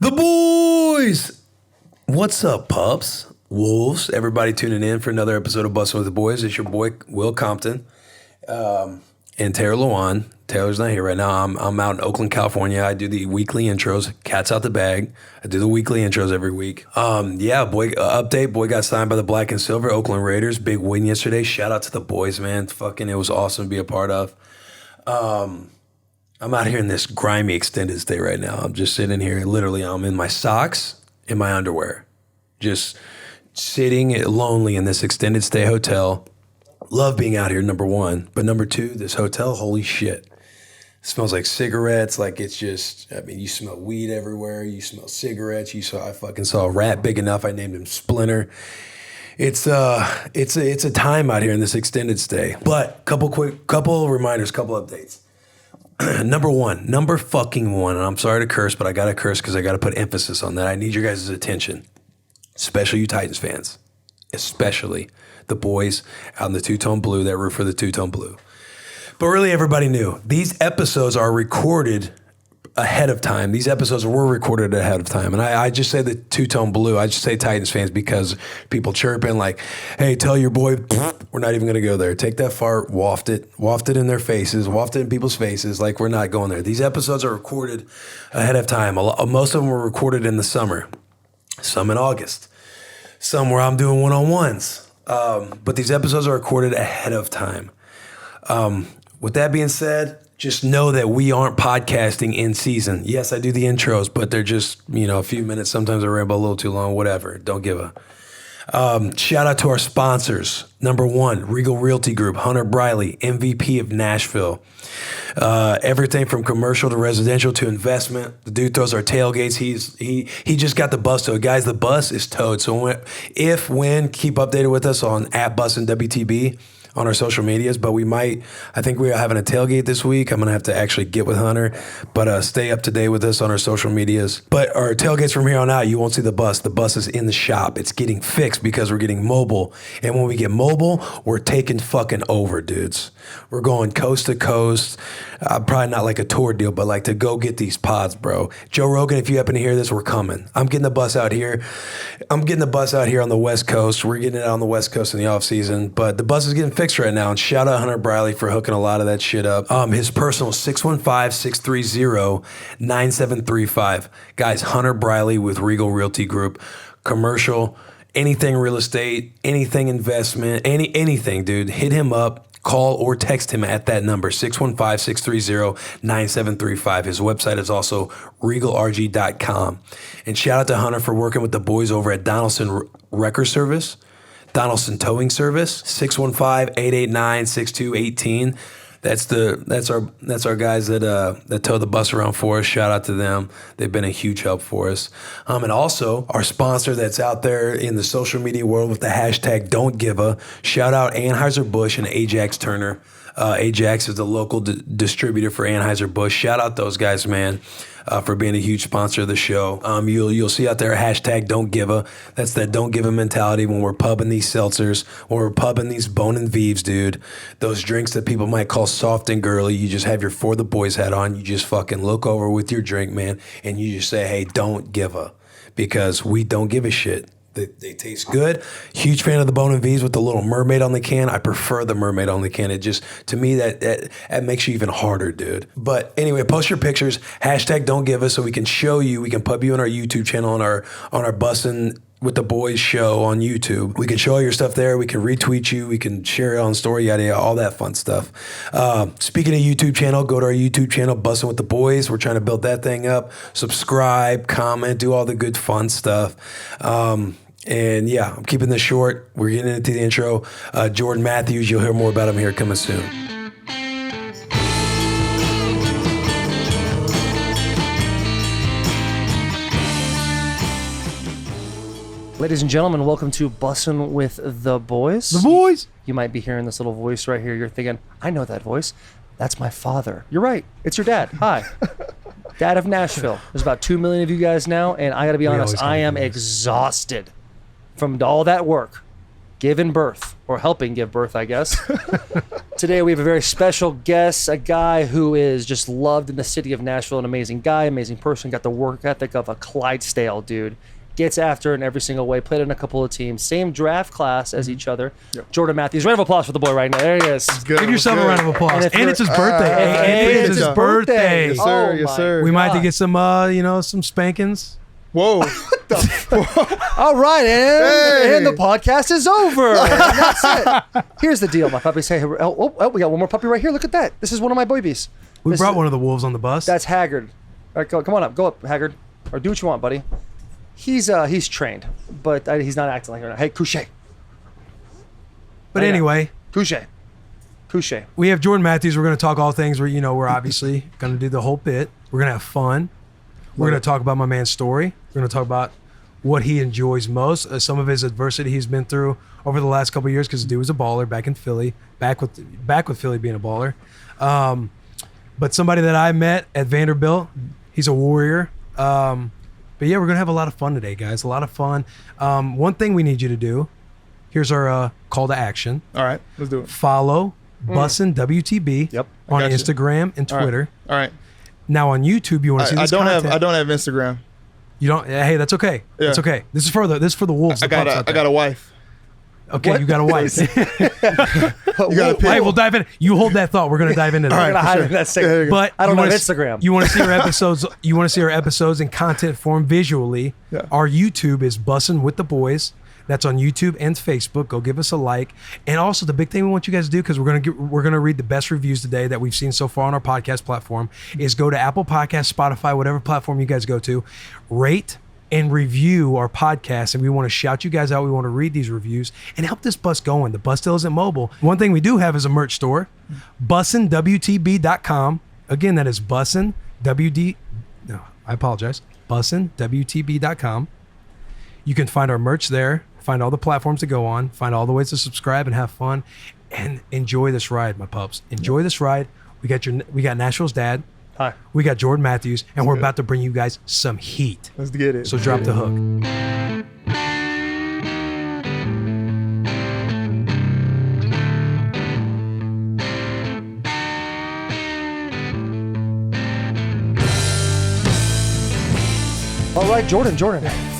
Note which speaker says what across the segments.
Speaker 1: The boys! What's up, pups? Wolves, everybody tuning in for another episode of Bussin with the Boys. It's your boy, Will Compton, and Taylor Lewan. Taylor's not here right now. I'm out in Oakland, California. I do the weekly intros. Cat's out the bag. I do the weekly intros every week. Update. Boy got signed by the Black and Silver Oakland Raiders. Big win yesterday. Shout out to the boys, man. Fucking, it was awesome to be a part of. I'm out here in this grimy extended stay right now. I'm just sitting here. Literally, I'm in my socks, in my underwear. Just sitting lonely in this extended stay hotel. Love being out here, number one. But number two, this hotel, holy shit. It smells like cigarettes. Like it's just, I mean, you smell weed everywhere. You smell cigarettes. I fucking saw a rat big enough. I named him Splinter. It's a time out here in this extended stay. But couple reminders, couple updates. Number fucking one, and I'm sorry to curse, but I gotta curse because I gotta put emphasis on that. I need your guys' attention, especially you Titans fans, especially the boys out in the two-tone blue that root for the two-tone blue. But really, everybody knew these episodes are recorded ahead of time. These episodes were recorded ahead of time. And I just say the two-tone blue. I just say Titans fans because people chirping like, hey, tell your boy, we're not even going to go there. Take that fart, waft it in their faces, waft it in people's faces like we're not going there. These episodes are recorded ahead of time. Most of them were recorded in the summer, some in August, some where I'm doing one-on-ones. But these episodes are recorded ahead of time. With that being said, just know that we aren't podcasting in season. Yes, I do the intros, but they're just, a few minutes. Sometimes I ramble a little too long, whatever. Don't give a. Shout out to our sponsors. Number one, Regal Realty Group, Hunter Briley, MVP of Nashville. Everything from commercial to residential to investment. The dude throws our tailgates. He just got the bus towed. Guys, the bus is towed. So keep updated with us on @Bussin WTB. On our social medias, but I think we are having a tailgate this week. I'm going to have to actually get with Hunter, but stay up to date with us on our social medias. But our tailgates from here on out, you won't see the bus. The bus is in the shop. It's getting fixed because we're getting mobile. And when we get mobile, we're taking fucking over, dudes. We're going coast to coast. Probably not like a tour deal, but like to go get these pods, bro. Joe Rogan, if you happen to hear this, we're coming. I'm getting the bus out here. on the West Coast. We're getting it out on the West Coast in the off season, but the bus is getting fixed right now. And shout out Hunter Briley for hooking a lot of that shit up. His personal 615-630-9735. Guys, Hunter Briley with Regal Realty Group, commercial, anything real estate, anything investment, anything, dude. Hit him up. Call or text him at that number, 615-630-9735. His website is also regalrg.com. And shout out to Hunter for working with the boys over at Donaldson Wrecker Service, Donaldson Towing Service, 615-889-6218. That's our guys that tow the bus around for us. Shout out to them. They've been a huge help for us. And also our sponsor that's out there in the social media world with the hashtag Don't Give a. Shout out Anheuser Busch and Ajax Turner. Ajax is the local distributor for Anheuser Busch. Shout out those guys, man, for being a huge sponsor of the show. You'll see out there hashtag Don't Give a. That's that don't give a mentality when we're pubbing these seltzers, when we're pubbing these Bone and Vieves, dude. Those drinks that people might call soft and girly. You just have your For the Boys hat on. You just fucking look over with your drink, man, and you just say, hey, don't give a, because we don't give a shit. They taste good. Huge fan of the Bone and V's with the little mermaid on the can. I prefer the mermaid on the can. It just, to me, that makes you even harder, dude. But anyway, post your pictures. Hashtag Don't Give Us so we can show you. We can pub you on our YouTube channel, on our Bussin' with the Boys show on YouTube. We can show all your stuff there. We can retweet you. We can share it on story, yada, yada, all that fun stuff. Speaking of YouTube channel, go to our YouTube channel, Bussin' with the Boys. We're trying to build that thing up. Subscribe, comment, do all the good fun stuff. And yeah, I'm keeping this short. We're getting into the intro. Jordan Matthews, you'll hear more about him here coming soon.
Speaker 2: Ladies and gentlemen, welcome to Bussin' with the Boys.
Speaker 1: The Boys!
Speaker 2: You might be hearing this little voice right here. You're thinking, I know that voice. That's my father. You're right. It's your dad. Hi. Dad of Nashville. There's about 2 million of you guys now, and I got to be honest, I am exhausted from all that work giving birth, or helping give birth, I guess. Today we have a very special guest, a guy who is just loved in the city of Nashville, an amazing guy, amazing person, got the work ethic of a Clydesdale dude. Gets after it in every single way, played in a couple of teams, same draft class as each other. Yep. Jordan Matthews, round of applause for the boy right now. There he is.
Speaker 3: Give yourself a round of applause. And it's his birthday.
Speaker 2: And it's his birthday.
Speaker 3: Yes, sir.
Speaker 2: Oh,
Speaker 3: yes, sir.
Speaker 1: We might have to get some, some spankings.
Speaker 3: Whoa.
Speaker 2: What the fuck? All right, and the podcast is over. And that's it. Here's the deal, my puppies. Hey, we got one more puppy right here. Look at that. This is one of my babies.
Speaker 1: We brought one of the wolves on the bus.
Speaker 2: That's Haggard. All right, come on up. Go up, Haggard. Or do what you want, buddy. He's trained, but he's not acting like it. Hey, couche.
Speaker 1: But anyway,
Speaker 2: couche.
Speaker 1: We have Jordan Matthews. We're going to talk all things. We're obviously going to do the whole bit. We're going to have fun. We're going to talk about my man's story. We're going to talk about what he enjoys most, some of his adversity he's been through over the last couple of years, because the dude was a baller back in Philly, back with Philly being a baller. But somebody that I met at Vanderbilt, he's a warrior. But yeah, we're going to have a lot of fun today, guys. A lot of fun. One thing we need you to do, here's our call to action.
Speaker 3: All right, let's do it.
Speaker 1: Follow Bussin WTB on Instagram and Twitter.
Speaker 3: All right.
Speaker 1: Now on YouTube, you want to see this content.
Speaker 3: I don't have Instagram.
Speaker 1: You don't? Hey, that's okay.
Speaker 3: Yeah.
Speaker 1: That's okay. This is for the wolves.
Speaker 3: I got a wife.
Speaker 1: Okay, what? You got a wife.
Speaker 3: You got a pig.
Speaker 1: Hey, we'll dive in. You hold that thought. We're going to dive into that.
Speaker 2: All right, hide in that segment.
Speaker 1: But
Speaker 2: I don't have Instagram.
Speaker 1: You want to see our episodes? You want to see our episodes in content form visually?
Speaker 3: Yeah.
Speaker 1: Our YouTube is Bussin' with the Boys. That's on YouTube and Facebook. Go give us a like. And also the big thing we want you guys to do, because we're gonna read the best reviews today that we've seen so far on our podcast platform, is go to Apple Podcasts, Spotify, whatever platform you guys go to, rate and review our podcast. And we want to shout you guys out. We want to read these reviews and help this bus going. The bus still isn't mobile. One thing we do have is a merch store, bussinwtb.com. Again, that is bussinwtb.com. You can find our merch there, find all the platforms to go on, find all the ways to subscribe and have fun, and enjoy this ride, my pups. Enjoy this ride. We got Nashville's dad.
Speaker 2: Hi.
Speaker 1: We got Jordan Matthews, and we're about to bring you guys some heat.
Speaker 3: Let's get it.
Speaker 1: So drop the hook.
Speaker 2: All right, Jordan.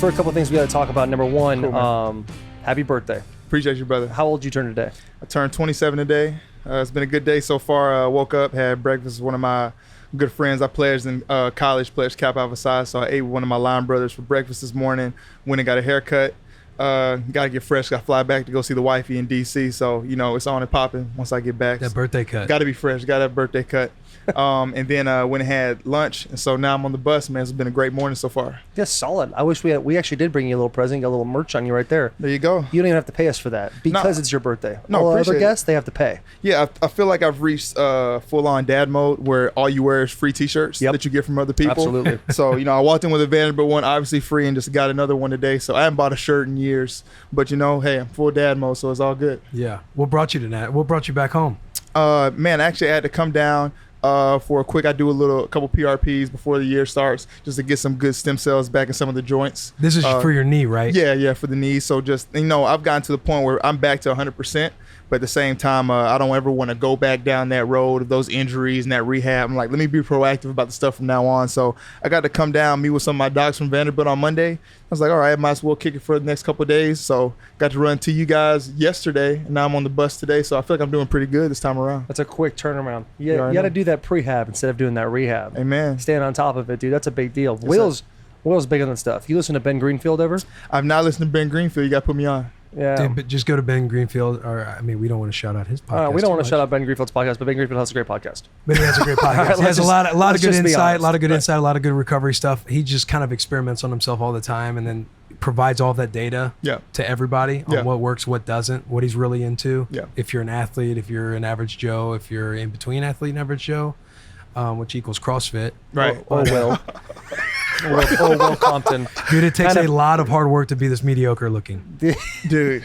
Speaker 2: For a couple of things we got to talk about. Number one,
Speaker 3: Cool,
Speaker 2: happy birthday.
Speaker 3: Appreciate you, brother.
Speaker 2: How old did you turn today?
Speaker 3: I turned 27 today. It's been a good day so far. Woke up, had breakfast with one of my good friends. I pledged in college, pledged Kappa Alpha Psi, so I ate with one of my line brothers for breakfast this morning. Went and got a haircut. Got to get fresh. Got to fly back to go see the wifey in D.C. So, it's on and popping once I get back.
Speaker 1: That birthday cut.
Speaker 3: Got to be fresh. Got that birthday cut. And then went and had lunch. And so now I'm on the bus, man. It's been a great morning so far.
Speaker 2: Yeah, solid. I wish we actually did bring you a little present, got a little merch on you right there.
Speaker 3: There you go.
Speaker 2: You don't even have to pay us for that because it's your birthday.
Speaker 3: No,
Speaker 2: all other
Speaker 3: appreciate
Speaker 2: guests, they have to pay.
Speaker 3: Yeah, I feel like I've reached full-on dad mode where all you wear is free T-shirts that you get from other people.
Speaker 2: Absolutely.
Speaker 3: So, I walked in with a Vanderbilt one, obviously free, and just got another one today. So I haven't bought a shirt in years. But, hey, I'm full dad mode, so it's all good.
Speaker 1: Yeah. What brought you to that? What brought you back home?
Speaker 3: Man, actually, I had to come down for a quick. I do a couple PRPs before the year starts just to get some good stem cells back in some of the joints.
Speaker 1: This is for your knee, right?
Speaker 3: Yeah, for the knee. So just, I've gotten to the point where I'm back to 100%. But at the same time, I don't ever want to go back down that road of those injuries and that rehab. I'm like, let me be proactive about the stuff from now on. So I got to come down, meet with some of my docs from Vanderbilt on Monday. I was like, all right, I might as well kick it for the next couple of days. So got to run to you guys yesterday, and now I'm on the bus today. So I feel like I'm doing pretty good this time around.
Speaker 2: That's a quick turnaround. You got to do that prehab instead of doing that rehab.
Speaker 3: Amen.
Speaker 2: Staying on top of it, dude. That's a big deal.
Speaker 3: Yes,
Speaker 2: Will's bigger than stuff. You listen to Ben Greenfield ever?
Speaker 3: I've not listened to Ben Greenfield. You got to put me on.
Speaker 2: Yeah.
Speaker 1: Dude, but just go to Ben Greenfield, we don't want to shout out his podcast.
Speaker 2: We don't want to shout out Ben Greenfield's podcast, but Ben Greenfield has a great podcast.
Speaker 1: But he has a great podcast. He has a lot of good insight, a lot of good recovery stuff. He just kind of experiments on himself all the time, and then provides all that data to everybody on what works, what doesn't, what he's really into.
Speaker 3: Yeah.
Speaker 1: If you're an athlete, if you're an average Joe, if you're in between athlete and average Joe, which equals CrossFit.
Speaker 3: Right.
Speaker 2: Will Compton.
Speaker 1: Dude, it takes a lot of hard work to be this mediocre looking.
Speaker 3: Dude.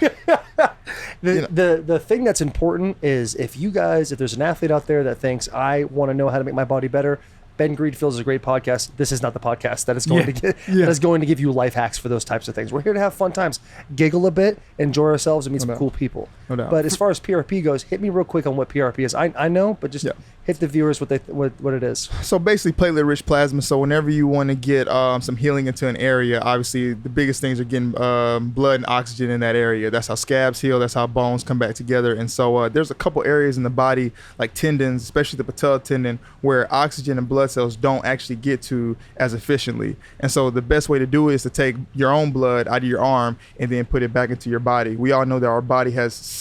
Speaker 2: The thing that's important is if there's an athlete out there that thinks, I want to know how to make my body better, Ben Greenfield is a great podcast. This is not the podcast that is going that is going to give you life hacks for those types of things. We're here to have fun times, giggle a bit, enjoy ourselves, and meet some cool people.
Speaker 3: No doubt.
Speaker 2: But as far as PRP goes, hit me real quick on what PRP is. I know, but just hit the viewers what it is.
Speaker 3: So basically, platelet-rich plasma. So whenever you want to get some healing into an area, obviously the biggest things are getting blood and oxygen in that area. That's how scabs heal. That's how bones come back together. And so there's a couple areas in the body, like tendons, especially the patella tendon, where oxygen and blood cells don't actually get to as efficiently. And so the best way to do it is to take your own blood out of your arm and then put it back into your body. We all know that our body has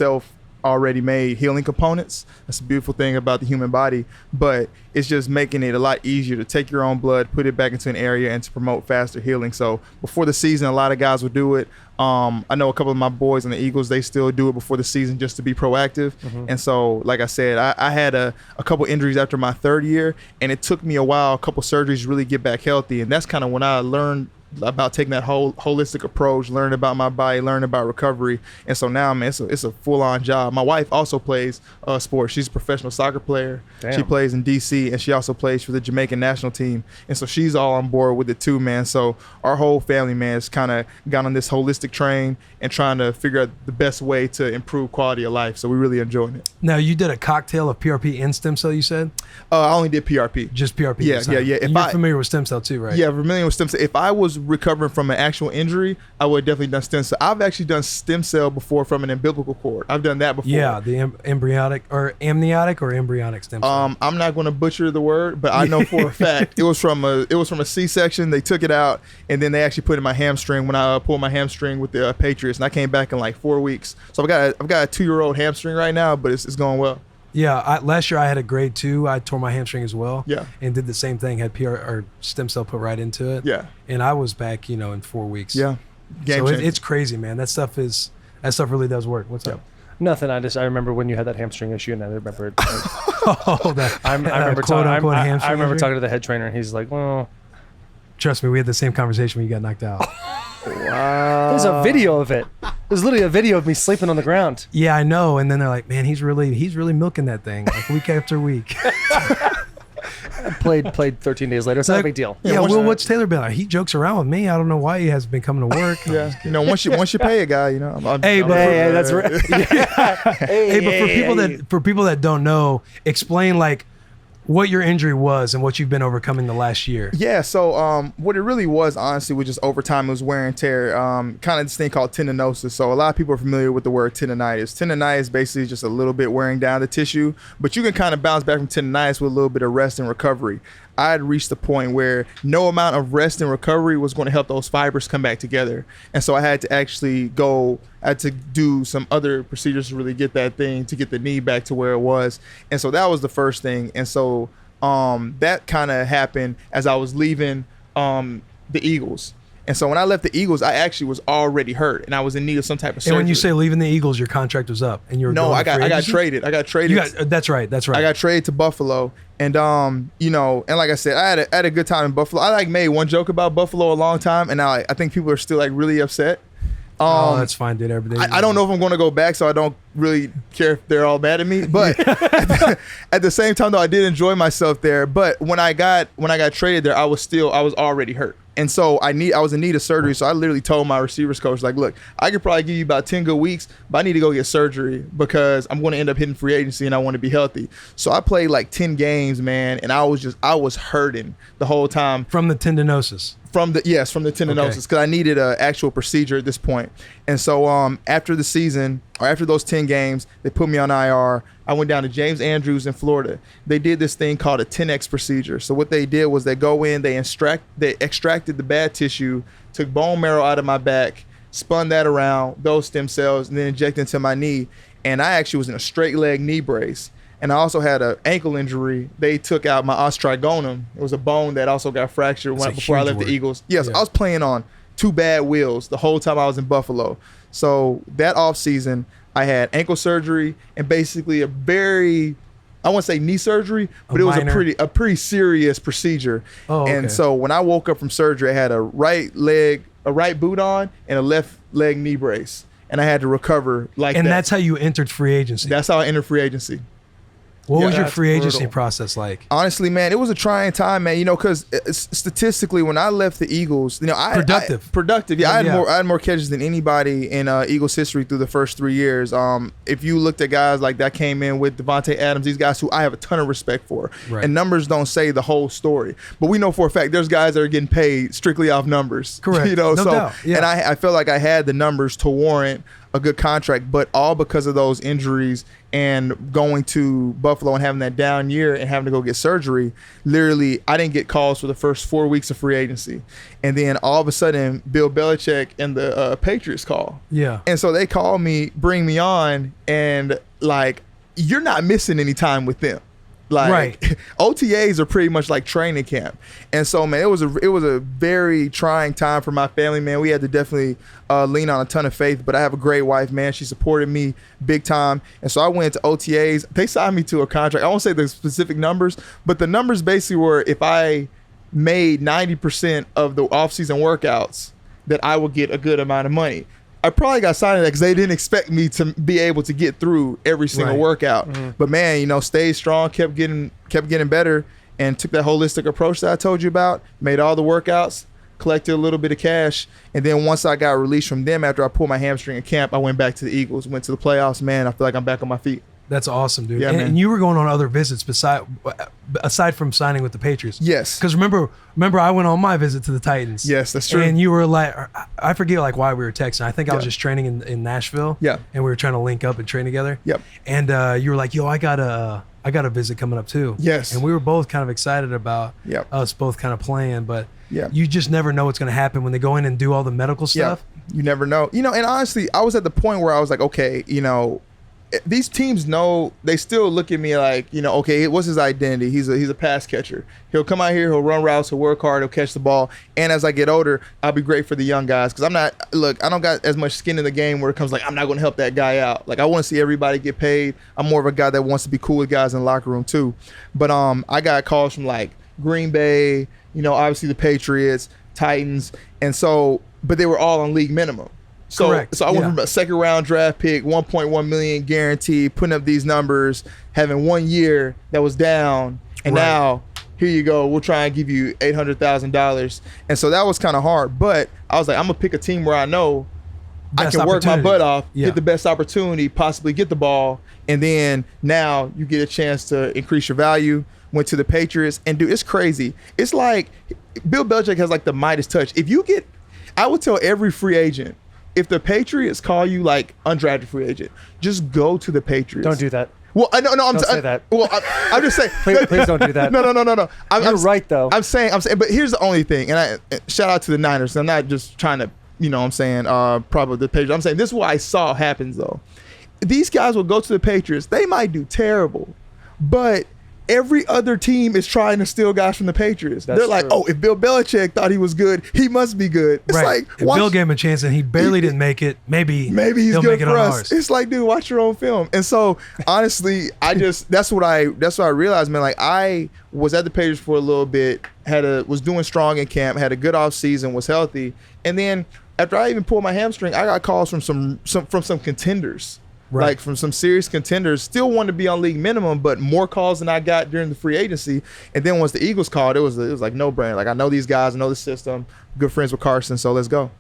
Speaker 3: already made healing components. That's a beautiful thing about the human body, but it's just making it a lot easier to take your own blood, put it back into an area, and to promote faster healing. So before the season, a lot of guys will do it. I know a couple of my boys on the Eagles, they still do it before the season just to be proactive. And so, like I said, I had a couple injuries after my third year, and it took me a while, a couple surgeries to really get back healthy. And that's kind of when I learned about taking that whole holistic approach, learning about my body, learning about recovery. And so now, man, it's a full-on job. My wife also plays sports. She's a professional soccer player.
Speaker 2: Damn.
Speaker 3: She plays in DC, and she also plays for the Jamaican national team. And so she's all on board with it too, man. So our whole family, man, has kind of got on this holistic train and trying to figure out the best way to improve quality of life. So we're really enjoying it.
Speaker 4: Now, you did a cocktail of PRP and stem cell, you said?
Speaker 3: I only did PRP.
Speaker 4: Just PRP?
Speaker 3: Yeah.
Speaker 4: And you're familiar with stem cell too, right?
Speaker 3: Yeah, familiar with stem cell. If I was recovering from an actual injury, I would have definitely done stem cell. I've actually done stem cell before from an umbilical cord. I've done that before.
Speaker 4: Yeah, the embryonic or amniotic or embryonic stem cell.
Speaker 3: I'm not going to butcher the word, but I know for a fact it was from a C-section. They took it out, and then they actually put it in my hamstring when I pulled my hamstring with the Patriots, and I came back in like 4 weeks. So I've got a 2-year-old hamstring right now, but it's going well.
Speaker 4: Yeah, last year I had a grade 2. I tore my hamstring as well.
Speaker 3: Yeah.
Speaker 4: And did the same thing, had or stem cell put right into it.
Speaker 3: Yeah.
Speaker 4: And I was back, in 4 weeks.
Speaker 3: Yeah. Game
Speaker 4: so
Speaker 3: changer.
Speaker 4: it's crazy, man. That stuff really does work. What's up?
Speaker 2: Nothing. I remember when you had that hamstring issue, and I remember it.
Speaker 4: I remember
Speaker 2: talking to the head trainer, and he's like, "Well,
Speaker 4: trust me, we had the same conversation when you got knocked out."
Speaker 2: Wow. There's a video of it. There's literally a video of me sleeping on the ground.
Speaker 4: Yeah, I know. And then they're like, "Man, he's really milking that thing like week after week."
Speaker 2: Played 13 days later. It's not a big deal.
Speaker 4: Yeah, what's Taylor been like? He jokes around with me. I don't know why he hasn't been coming to work.
Speaker 3: Yeah, once you pay a guy,
Speaker 2: Hey, that's right.
Speaker 4: Hey, but for people that don't know, explain like what your injury was and what you've been overcoming the last year.
Speaker 3: Yeah, so what it really was, honestly, was just over time, it was wear and tear, kind of this thing called tendinosis. So a lot of people are familiar with the word tendonitis. Tendonitis basically is just a little bit wearing down the tissue, but you can kind of bounce back from tendonitis with a little bit of rest and recovery. I had reached the point where no amount of rest and recovery was going to help those fibers come back together. And so I had to do some other procedures to really get that thing, to get the knee back to where it was. And so that was the first thing. And so that kind of happened as I was leaving the Eagles. And so when I left the Eagles, I actually was already hurt, and I was in need of some type of surgery.
Speaker 4: And when you say leaving the Eagles, your contract was up, and you were
Speaker 3: I got traded.
Speaker 4: That's right.
Speaker 3: I got traded to Buffalo, and and like I said, I had a good time in Buffalo. I made one joke about Buffalo a long time, and now I think people are still really upset.
Speaker 4: That's fine, dude.
Speaker 3: I don't know if I'm going to go back, so I don't really care if they're all mad at me. But at the same time, though, I did enjoy myself there. But when I got traded there, I was already hurt. And so I was in need of surgery. So I literally told my receivers coach, like, look, I could probably give you about 10 good weeks, but I need to go get surgery because I'm going to end up hitting free agency and I want to be healthy. So I played like 10 games, man. And I was hurting the whole time.
Speaker 4: From the tendinosis.
Speaker 3: From the tendinosis, because I needed an actual procedure at this point. And so after the season, or after those 10 games, they put me on IR. I went down to James Andrews in Florida. They did this thing called a 10X procedure. So what they did was they go in, they extracted the bad tissue, took bone marrow out of my back, spun that around, those stem cells, and then injected into my knee. And I actually was in a straight leg knee brace. And I also had an ankle injury. They took out my os trigonum. It was a bone that also got fractured before I left the Eagles. Yes, yeah. I was playing on 2 bad wheels the whole time I was in Buffalo. So that offseason, I had ankle surgery and basically I won't say knee surgery, but it was a pretty serious procedure. Oh, okay. And so when I woke up from surgery, I had a right boot on and a left leg knee brace. And I had to recover like that.
Speaker 4: And that's how you entered free agency.
Speaker 3: That's how I entered free agency.
Speaker 4: What was your
Speaker 2: That's
Speaker 4: free agency
Speaker 2: brutal.
Speaker 4: process like?
Speaker 3: Honestly, man, it was a trying time, man. You know, because statistically, when I left the Eagles, you know, productive. Yeah, I had more catches than anybody in Eagles history through the first 3 years. If you looked at guys like that came in with Devontae Adams, these guys who I have a ton of respect for,
Speaker 4: Right.
Speaker 3: and numbers don't say the whole story, but we know for a fact there's guys that are getting paid strictly off numbers.
Speaker 4: Correct.
Speaker 3: You know,
Speaker 4: No
Speaker 3: so
Speaker 4: doubt. Yeah.
Speaker 3: and I feel like I had the numbers to warrant a good contract, but all because of those injuries and going to Buffalo and having that down year and having to go get surgery. Literally, I didn't get calls for the first 4 weeks of free agency, and then all of a sudden, Bill Belichick and the Patriots call.
Speaker 4: Yeah.
Speaker 3: And so they call me, bring me on, and like, you're not missing any time with them. Like,
Speaker 4: Right.
Speaker 3: OTAs are pretty much like training camp. And so, man, it was a very trying time for my family, man. We had to definitely lean on a ton of faith, but I have a great wife, man. She supported me big time. And so I went to OTAs. They signed me to a contract. I won't say the specific numbers, but the numbers basically were if I made 90% of the offseason workouts, that I would get a good amount of money. I probably got signed to that because they didn't expect me to be able to get through every single
Speaker 4: Right.
Speaker 3: workout.
Speaker 2: Mm-hmm.
Speaker 3: But man, you know, stayed strong, kept getting better, and took that holistic approach that I told you about. Made all the workouts, collected a little bit of cash, and then once I got released from them after I pulled my hamstring in camp, I went back to the Eagles, went to the playoffs. Man, I feel like I'm back on my feet.
Speaker 4: That's awesome, dude.
Speaker 3: Yeah,
Speaker 4: and,
Speaker 3: man.
Speaker 4: and you were going on other visits aside from signing with the Patriots.
Speaker 3: Yes.
Speaker 4: Because remember, I went on my visit to the Titans.
Speaker 3: Yes, that's true.
Speaker 4: And you were like, I forget like why we were texting. I think I was
Speaker 3: Yeah.
Speaker 4: just training in Nashville.
Speaker 3: Yeah.
Speaker 4: And we were trying to link up and train together.
Speaker 3: Yep.
Speaker 4: And you were like, yo, I got a visit coming up too.
Speaker 3: Yes.
Speaker 4: And we were both kind of excited about
Speaker 3: Yep.
Speaker 4: us both kind of playing, but
Speaker 3: Yeah.
Speaker 4: you just never know what's going to happen when they go in and do all the medical stuff.
Speaker 3: Yeah, you never know. You know, and honestly, I was at the point where I was like, okay, you know, these teams know, they still look at me like, you know, okay, what's his identity? He's a pass catcher. He'll come out here, he'll run routes, he'll work hard, he'll catch the ball. And as I get older, I'll be great for the young guys because I don't got as much skin in the game where it comes like, I'm not going to help that guy out. Like, I want to see everybody get paid. I'm more of a guy that wants to be cool with guys in the locker room too. But I got calls from like Green Bay, you know, obviously the Patriots, Titans, and so, but they were all on league minimum. So,
Speaker 4: Correct.
Speaker 3: so I went
Speaker 4: Yeah.
Speaker 3: from a second round draft pick, 1.1 million guaranteed, putting up these numbers, having 1 year that was down, and
Speaker 4: Right.
Speaker 3: now here you go. We'll try and give you $800,000, and so that was kind of hard. But I was like, I'm gonna pick a team where I know I
Speaker 4: Best
Speaker 3: can work my
Speaker 4: opportunity.
Speaker 3: butt off,
Speaker 4: Yeah.
Speaker 3: get the best opportunity, possibly get the ball, and then now you get a chance to increase your value. Went to the Patriots, and dude, it's crazy. It's like Bill Belichick has like the Midas touch. If you get, I would tell every free agent, if the Patriots call you like undrafted free agent, just go to the Patriots.
Speaker 2: Don't do that.
Speaker 3: Well, I know, no,
Speaker 2: Don't say that.
Speaker 3: Well, I'm just saying.
Speaker 2: Please don't do that.
Speaker 3: No.
Speaker 2: You're right, though.
Speaker 3: I'm saying, but here's the only thing, and shout out to the Niners. I'm not just trying to, you know what I'm saying, probably the Patriots. I'm saying this is what I saw happens though. These guys will go to the Patriots. They might do terrible, but every other team is trying to steal guys from the Patriots.
Speaker 2: That's
Speaker 3: They're like,
Speaker 2: true.
Speaker 3: oh, if Bill Belichick thought he was good, he must be good. It's
Speaker 4: Right.
Speaker 3: like,
Speaker 4: If
Speaker 3: watch,
Speaker 4: Bill gave him a chance and he barely didn't make it, maybe
Speaker 3: he's
Speaker 4: he'll
Speaker 3: good
Speaker 4: make it
Speaker 3: for
Speaker 4: on
Speaker 3: us.
Speaker 4: ours.
Speaker 3: It's like, dude, watch your own film. And so, honestly, that's what I realized, man. Like, I was at the Patriots for a little bit, was doing strong in camp, had a good off season, was healthy, and then after I even pulled my hamstring, I got calls from some contenders.
Speaker 4: Right.
Speaker 3: Like from some serious contenders, still wanted to be on league minimum, but more calls than I got during the free agency. And then once the Eagles called, it was like no brainer. Like, I know these guys, I know the system, good friends with Carson, so let's go.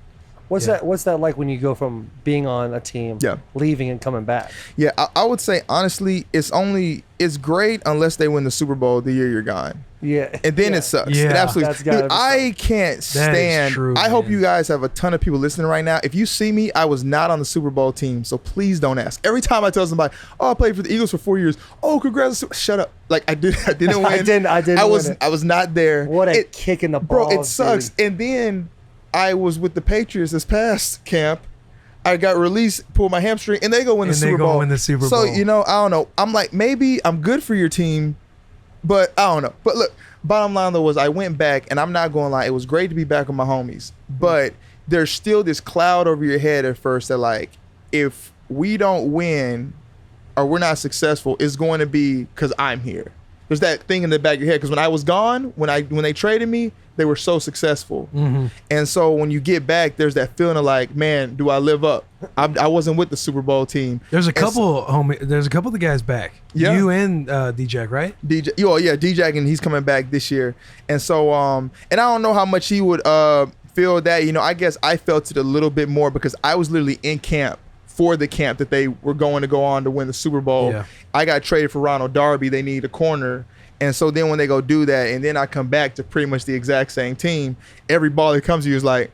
Speaker 2: What's that like when you go from being on a team,
Speaker 3: Yeah.
Speaker 2: leaving and coming back?
Speaker 3: Yeah, I would say honestly, it's great unless they win the Super Bowl the year you're gone.
Speaker 2: Yeah.
Speaker 3: And then
Speaker 2: Yeah.
Speaker 3: it sucks.
Speaker 4: Yeah.
Speaker 3: It absolutely.
Speaker 2: That's gotta
Speaker 3: Dude,
Speaker 2: be
Speaker 3: I can't stand.
Speaker 4: true,
Speaker 3: I hope
Speaker 4: man.
Speaker 3: you guys have a ton of people listening right now. If you see me, I was not on the Super Bowl team, so please don't ask. Every time I tell somebody, "Oh, I played for the Eagles for 4 years." Oh, congrats! Shut up. Like I didn't win.
Speaker 2: I didn't
Speaker 3: I
Speaker 2: win
Speaker 3: was.
Speaker 2: it.
Speaker 3: I was not there.
Speaker 2: What a
Speaker 3: It-
Speaker 2: kick in the
Speaker 3: bro.
Speaker 2: balls,
Speaker 3: It sucks.
Speaker 2: dude.
Speaker 3: And then I was with the Patriots this past camp. I got released, pulled my hamstring, and they go win the
Speaker 4: And they
Speaker 3: Super
Speaker 4: go
Speaker 3: Bowl.
Speaker 4: win the Super
Speaker 3: So
Speaker 4: Bowl.
Speaker 3: you know, I don't know. I'm like, maybe I'm good for your team, but I don't know. But look, bottom line though was I went back, and I'm not going to lie, it was great to be back with my homies. But there's still this cloud over your head at first that like, if we don't win or we're not successful, it's going to be because I'm here. there's that thing in the back of your head, because when I was gone, when they traded me, they were so successful. And so when you get back, there's that feeling of like, man, do I live up? I wasn't with the Super Bowl team.
Speaker 4: There's a couple of the guys back.
Speaker 3: Yeah.
Speaker 4: You and D-Jack, right?
Speaker 3: D-Jack, and he's coming back this year. And so, and I don't know how much he would feel that. I guess I felt it a little bit more because I was literally in camp for the camp that they were going to go on to win the Super Bowl.
Speaker 4: Yeah.
Speaker 3: I got traded for Ronald Darby. They need a corner. And so then when they go do that, and then I come back to pretty much the exact same team, every ball that comes to you is like,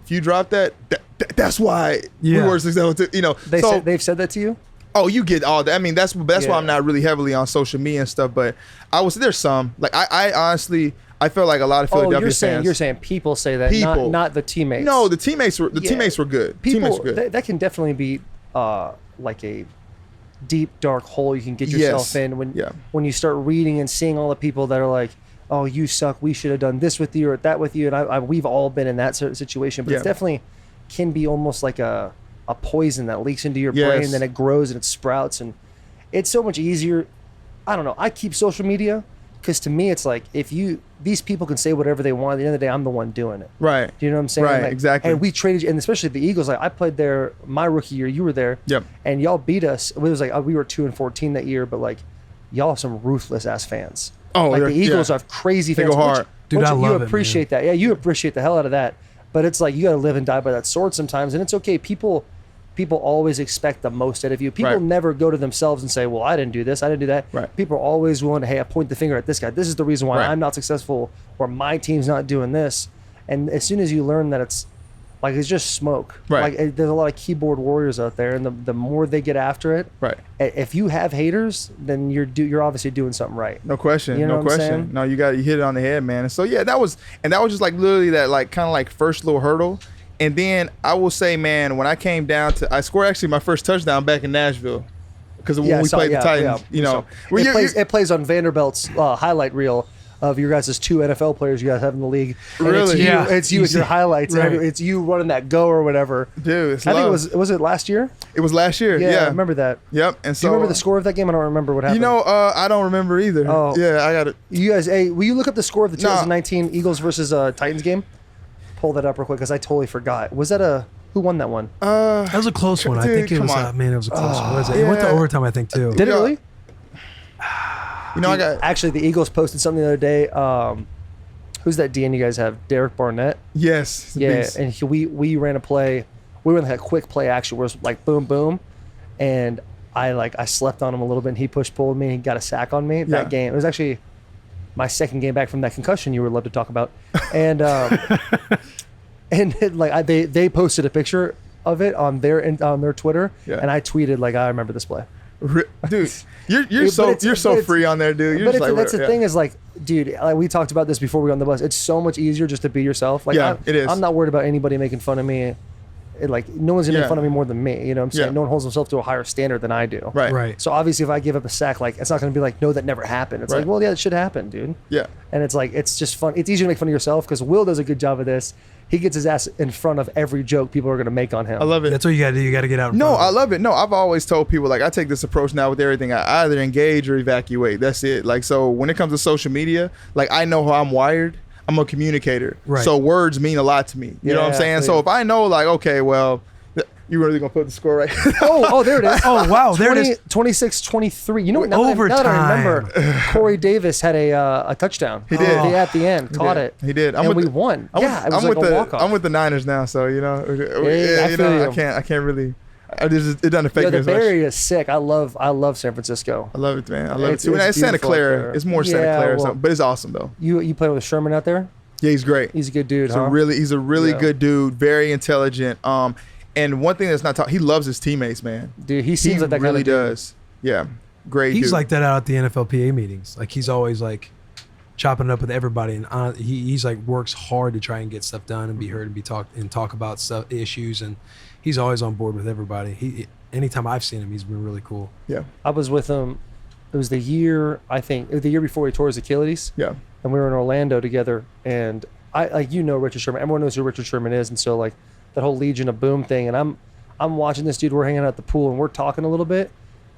Speaker 3: if you drop that's why we were successful.
Speaker 2: They've said that to you?
Speaker 3: Oh, you get all that. I mean, that's why I'm not really heavily on social media and stuff. But there's some. Like I honestly, I feel like a lot of Philadelphia fans.
Speaker 2: You're saying people say that, not the teammates.
Speaker 3: No, the teammates were teammates were good. Teammates were good.
Speaker 2: That can definitely be like a deep dark hole you can get yourself in when you start reading and seeing all the people that are like, oh, you suck, we should have done this with you or that with you, and we've all been in that sort of situation. But it definitely can be almost like a poison that leaks into your brain, and then it grows and it sprouts, and it's so much easier. I don't know, I keep social media because to me it's like, these people can say whatever they want, at the end of the day I'm the one doing it.
Speaker 3: Right.
Speaker 2: Do you know what I'm saying?
Speaker 3: Right,
Speaker 2: like,
Speaker 3: exactly.
Speaker 2: And we traded, and especially the Eagles, like I played there my rookie year, you were there.
Speaker 3: Yep.
Speaker 2: And y'all beat us. It was like we were 2-14 that year, but like y'all have some ruthless ass fans.
Speaker 3: Oh,
Speaker 2: like the Eagles have crazy fans.
Speaker 3: They go hard.
Speaker 4: Dude, I love
Speaker 2: you appreciate that. Yeah, you appreciate the hell out of that. But it's like you got to live and die by that sword sometimes, and it's okay. People always expect the most out of you. People never go to themselves and say, well, I didn't do this, I didn't do that.
Speaker 3: Right.
Speaker 2: People are always willing to, hey, I point the finger at this guy. This is the reason why I'm not successful, or my team's not doing this. And as soon as you learn that it's just smoke.
Speaker 3: Right.
Speaker 2: Like there's a lot of keyboard warriors out there, and the more they get after it, if you have haters, then you're obviously doing something right.
Speaker 3: No question.
Speaker 2: You know
Speaker 3: no
Speaker 2: what I'm
Speaker 3: question.
Speaker 2: saying?
Speaker 3: No, you hit it on the head, man. And so that was just like literally that like kind of like first little hurdle. And then I will say, man, when I came down I scored actually my first touchdown back in Nashville because when we played the Titans.
Speaker 2: It plays on Vanderbilt's highlight reel of your guys' 2 NFL players you guys have in the league. And
Speaker 3: really?
Speaker 2: It's you with your highlights. Right. It's you running that go or whatever.
Speaker 3: Dude,
Speaker 2: I think was it last year?
Speaker 3: It was last year. Yeah,
Speaker 2: I remember that.
Speaker 3: Yep. And so,
Speaker 2: do you remember the score of that game? I don't remember what happened.
Speaker 3: I don't remember either.
Speaker 2: Oh.
Speaker 3: Yeah, I got it.
Speaker 2: You guys, hey, will you look up the score of the 2019 Eagles versus Titans game? Pull that up real quick because I totally forgot. Was that who won that one?
Speaker 4: That was a close one. I think it was. Man, it was a close one. It went to overtime, I think, too.
Speaker 2: Did it really?
Speaker 3: Actually,
Speaker 2: the Eagles posted something the other day. Who's that DN you guys have? Derek Barnett.
Speaker 3: Yes.
Speaker 2: Yeah, and we ran a play. We ran like a quick play action where it was like boom, boom, and I slept on him a little bit, and he pulled me. And he got a sack on me that game. It was actually my second game back from that concussion you would love to talk about, and they posted a picture of it on their Twitter, and I tweeted like, I remember this play.
Speaker 3: Dude, you're so free on there, dude.
Speaker 2: That's the thing is like, dude, like we talked about this before we got on the bus. It's so much easier just to be yourself. Like,
Speaker 3: it is.
Speaker 2: I'm not worried about anybody making fun of me. No one's gonna make fun of me more than me. You know what I'm saying? No one holds himself to a higher standard than I do.
Speaker 3: Right.
Speaker 2: So obviously, if I give up a sack, like it's not gonna be like, no, that never happened. It's like, well, yeah, it should happen, dude.
Speaker 3: Yeah.
Speaker 2: And it's like, it's just fun. It's easier to make fun of yourself because Will does a good job of this. He gets his ass in front of every joke people are going to make on him.
Speaker 3: I love it.
Speaker 4: That's what you got to do. You got to get out.
Speaker 3: No, I love it. No, I've always told people, like, I take this approach now with everything. I either engage or evacuate. That's it. Like, so when it comes to social media, like, I know how I'm wired. I'm a communicator. Right. So words mean a lot to me. You know what I'm saying? So if I know, like, okay, well, you really going to put the score right?
Speaker 2: oh, there it is.
Speaker 4: Oh, wow. There it is.
Speaker 2: 26-23. You know what?
Speaker 4: Overtime.
Speaker 2: Now that I remember, Corey Davis had a touchdown.
Speaker 3: He did.
Speaker 2: At the end. Caught it.
Speaker 3: He did.
Speaker 2: We won. It was like a walk-off.
Speaker 3: I'm with the Niners now, so, I can't really. It doesn't affect me
Speaker 2: the
Speaker 3: as
Speaker 2: Bay
Speaker 3: much.
Speaker 2: Area is sick. I love San Francisco.
Speaker 3: I love it, man. I love it too. It's Santa Clara. It's more Santa Clara, or something, but it's awesome though.
Speaker 2: You play with Sherman out there?
Speaker 3: Yeah, he's great.
Speaker 2: He's a good dude.
Speaker 3: He's a really good dude. Very intelligent. And one thing that's not taught, he loves his teammates, man.
Speaker 2: Dude, he seems like that
Speaker 3: really
Speaker 2: kind of dude.
Speaker 3: does. Yeah, great.
Speaker 4: He's
Speaker 3: dude.
Speaker 4: like that out at the NFLPA meetings. Like he's always like chopping it up with everybody, and he's like works hard to try and get stuff done and be heard and talk about stuff, issues, and he's always on board with everybody. Anytime I've seen him, he's been really cool.
Speaker 3: Yeah,
Speaker 2: I was with him. It was the year before he tore his Achilles.
Speaker 3: Yeah,
Speaker 2: and we were in Orlando together, and Richard Sherman. Everyone knows who Richard Sherman is, and so like that whole Legion of Boom thing, and I'm watching this dude. We're hanging out at the pool and we're talking a little bit,